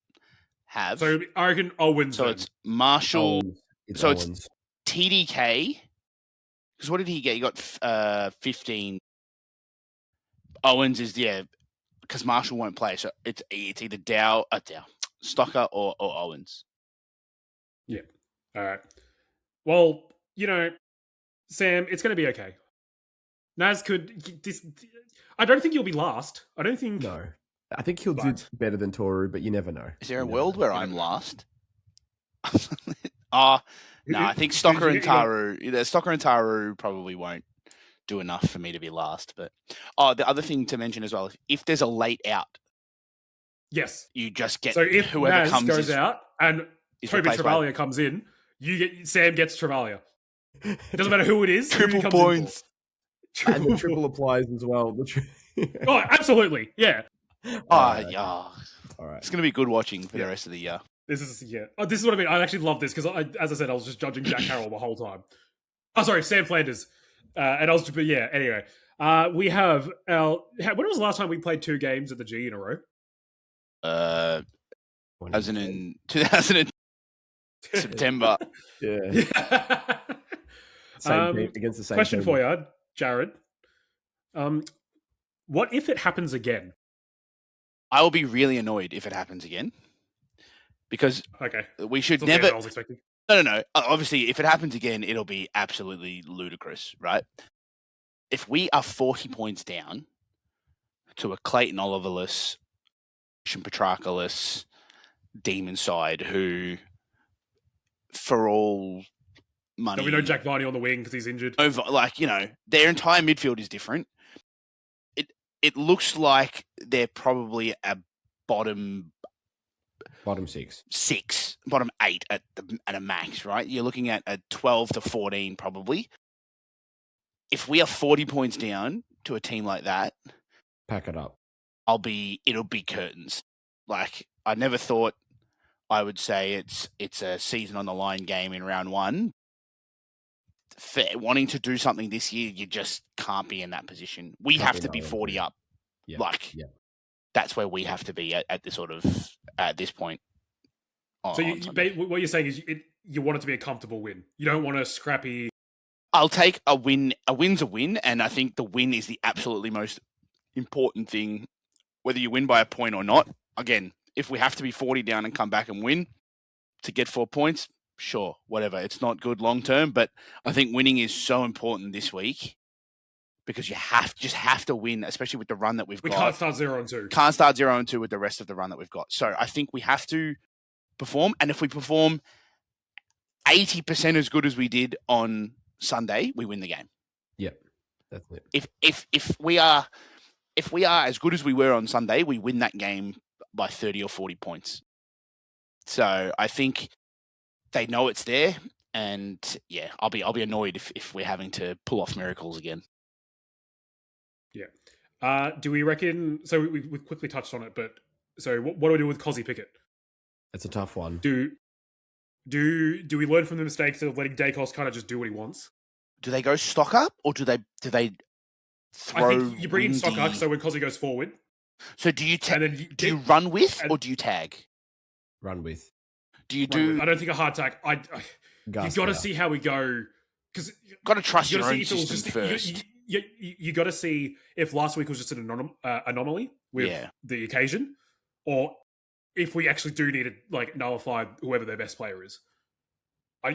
have. So I reckon Owens. So it's Marshall. It's Owens. It's TDK. Because what did he get? He got 15. Owens is because Marshall won't play, so it's either Stocker or Owens. Yeah. All right. Well, Sam, it's going to be okay. Nas could. I don't think you'll be last. I don't think. No, I think he'll do better than Toru, but you never know. Is there a world where I'm last? No, I think Stocker and Taru probably won't do enough for me to be last. But the other thing to mention as well, if there's a late out, yes, you just get so if whoever Nas goes out and Toby Travalia comes in, Sam gets Travalia. It doesn't matter who it is. Triple points. And the triple applies as well. Oh, absolutely, yeah. All right. It's going to be good watching for the rest of the year. This is what I mean. I actually love this because, as I said, I was just judging Jack Carroll the whole time. Oh, sorry, Sam Flanders. And I was, but yeah. Anyway, we have when was the last time we played 2 games at the G in a row? As in 2000 September. Yeah. Same team against the same question team. for you, Jarrod. What if it happens again? I will be really annoyed if it happens again. Because we should never. I was expecting. No. Obviously, if it happens again, it'll be absolutely ludicrous, right? If we are 40 points down to a Clayton Oliverless, Petrarchaless demon side who, for all money, we know Jack Varney on the wing because he's injured. Their entire midfield is different. It looks like they're probably a bottom 6, bottom 8 at a max, right? You're looking at a 12 to 14 probably. If we are 40 points down to a team like that, pack it up. It'll be curtains. Like, I never thought I would say it's a season on the line game in round 1. Wanting to do something this year, you just can't be in that position. We have to be 40 up. Yeah. That's where we have to be at this point. So what you're saying is you want it to be a comfortable win. You don't want a scrappy. I'll take a win. A win's a win, and I think the win is the absolutely most important thing, whether you win by a point or not. Again, if we have to be 40 down and come back and win to get 4 points, sure, whatever. It's not good long term, but I think winning is so important this week because you have to win, especially with the run that we've got. We can't start 0-2. Can't start 0-2 with the rest of the run that we've got. So I think we have to perform, and if we perform 80% as good as we did on Sunday, we win the game. Yep, that's it. If we are as good as we were on Sunday, we win that game by 30 or 40 points. So I think they know it's there, and yeah, I'll be annoyed if we're having to pull off miracles again. Yeah. Do we reckon? So we quickly touched on it, but so what do we do with Cozzy Pickett? It's a tough one. Do we learn from the mistakes of letting Dacos kind of just do what he wants? Do they go stock up, or do they throw? I think you bring in stock up so when Cozzy goes forward. So do you run with or do you tag? Run with. Do you do? I don't think a hard tag. You got to see how we go because got to trust your own system first. You got to see if last week was just an anomaly with the occasion, or if we actually do need to nullify whoever their best player is.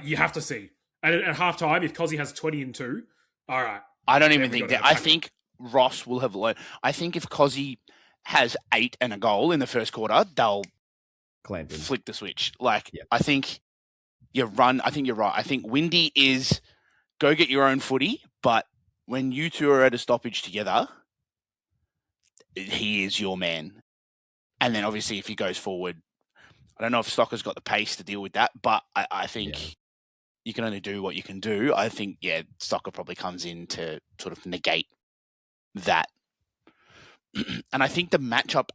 You have to see. And at halftime, if Cozzy has 20 and 2, all right. I don't even think that. I think Ross will have learned. I think if Cozzy has 8 and a goal in the first quarter, they'll flick the switch. I think you're right. I think Windy is go get your own footy, but when you two are at a stoppage together, he is your man. And then obviously if he goes forward, I don't know if Stocker's got the pace to deal with that, but I think you can only do what you can do. I think, Stocker probably comes in to sort of negate that. And I think the matchup,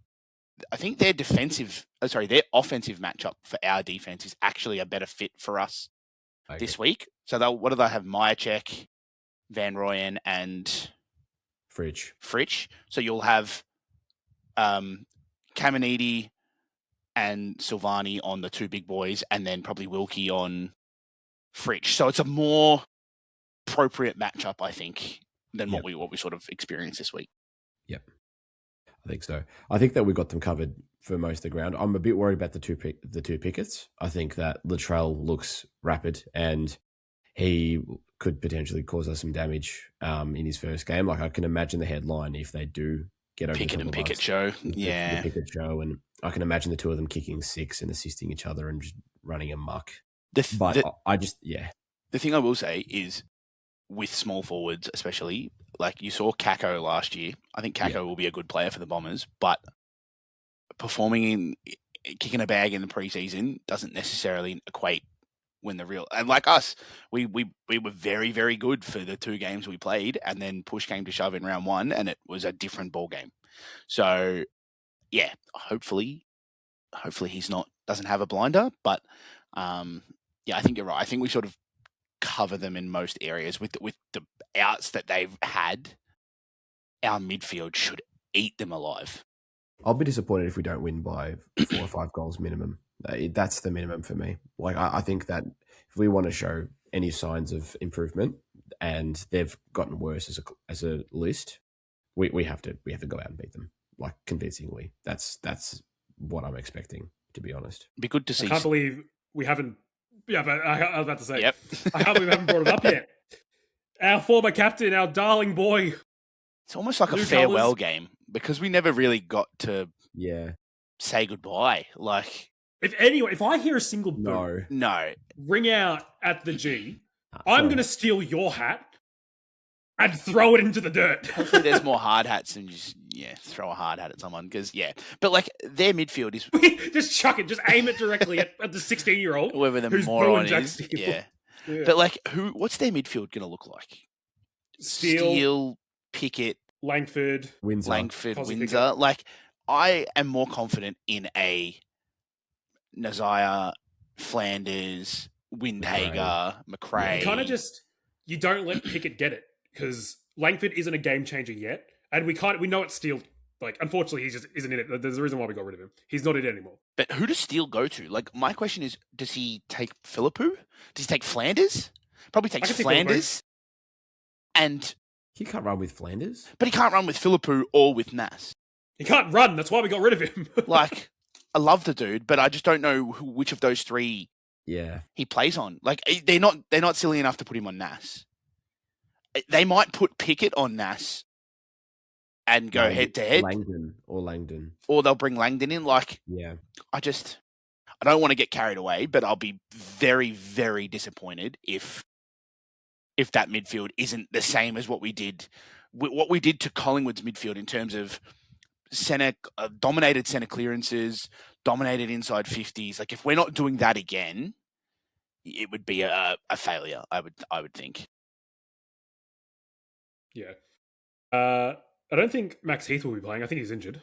their offensive matchup for our defense is actually a better fit for us this week. So what do they have? Myercheck, Van Rooyen, and Fritsch. So you'll have Caminiti and Silvani on the two big boys, and then probably Wilkie on Fritsch. So it's a more appropriate matchup, I think, than what we sort of experienced this week. Yep. I think so. I think that we got them covered for most of the ground. I'm a bit worried about the two Pickets. I think that Latrell looks rapid and he could potentially cause us some damage in his first game. I can imagine the headline if they do get over Pickett and Pickett show. The Pickett show, and I can imagine the two of them kicking 6 and assisting each other and just running amok. The thing I will say is with small forwards, especially, you saw Kako last year. I think Kako will be a good player for the Bombers, but performing kicking a bag in the preseason doesn't necessarily equate when the real, and like us, we were very, very good for the 2 games we played, and then push came to shove in round 1 and it was a different ball game. So hopefully he's doesn't have a blinder, but I think you're right. I think we sort of cover them in most areas with the outs that they've had. Our midfield should eat them alive. I'll be disappointed if we don't win by 4 or 5 goals minimum. That's the minimum for me. I think that if we want to show any signs of improvement, and they've gotten worse as a list, we have to go out and beat them convincingly. That's what I'm expecting, to be honest. It'd be good to see. I can't believe we haven't. Yeah, but I was about to say. Yep. I can't believe we haven't brought it up yet. Our former captain, our darling boy. It's almost like a farewell game because we never really got to say goodbye. If I hear a single boot ring out at the G, I'm going to steal your hat and throw it into the dirt. Hopefully there's more hard hats and just throw a hard hat at someone because but their midfield is just chuck it, just aim it directly at the 16-year-old whoever the moron is. But what's their midfield going to look like? Steele, Pickett, Langford, Windsor. I am more confident in a Nazaya, Flanders, Windhager, McRae. You don't let Pickett get it because Langford isn't a game changer yet, and we know it's Steele. Unfortunately, he just isn't in it. There's a reason why we got rid of him. He's not in it anymore. But who does Steele go to? My question is, does he take Philippou? Does he take Flanders? Probably takes Flanders. And He can't run with Flanders. But he can't run with Philippou or with Nas. He can't run. That's why we got rid of him. Like, I love the dude, but I just don't know which of those three he plays on. Like, they're not silly enough to put him on Nas. They might put Pickett on Nas and go head to head. Langdon. Or they'll bring Langdon in. Like, Yeah. I don't want to get carried away, but I'll be very, very disappointed if that midfield isn't the same as what we did to Collingwood's midfield in terms of dominated center clearances, dominated inside 50s. Like, if we're not doing that again, it would be a failure. I would think. Yeah. I don't think Max Heath will be playing. I think he's injured.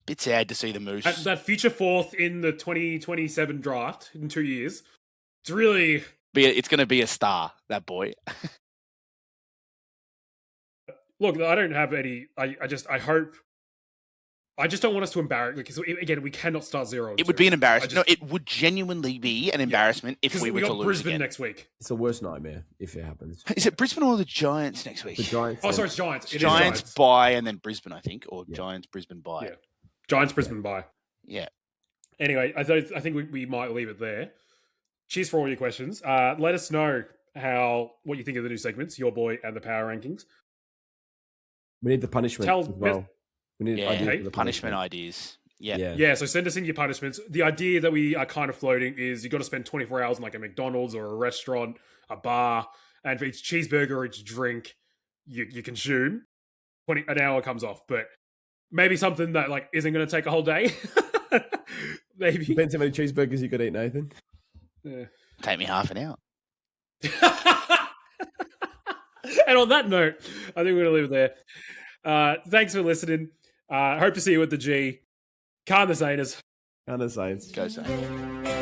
Bit sad to see the Moose. That future fourth in the 2027 draft in 2 years. It's really... It's going to be a star, that boy. Look, I don't have any... I just don't want us to embarrass... Because, again, we cannot start 0-0. It would be an embarrassment. No, it would genuinely be an embarrassment if we were to lose Brisbane again. next week. It's the worst nightmare if it happens. Is it Brisbane or the Giants next week? The Giants. Oh, sorry, it's Giants. It is Giants bye and then Brisbane, I think. Or Giants, Brisbane bye. Yeah. Giants, Brisbane bye. Yeah. Anyway, I think we might leave it there. Cheers for all your questions. Let us know what you think of the new segments, your boy and the power rankings. We need the punishment as well. We need ideas for the punishment ideas. Yeah. So send us in your punishments. The idea that we are kind of floating is you got to spend 24 hours in like a McDonald's or a restaurant, a bar, and for each cheeseburger or each drink you consume, an hour comes off. But maybe something that like isn't going to take a whole day. Maybe depends how many cheeseburgers you could eat, Nathan. Yeah. Take me half an hour. And on that note, I think we're going to leave it there. Thanks for listening. Hope to see you at the G. Can the Saints. Can the Saints. Go Saints.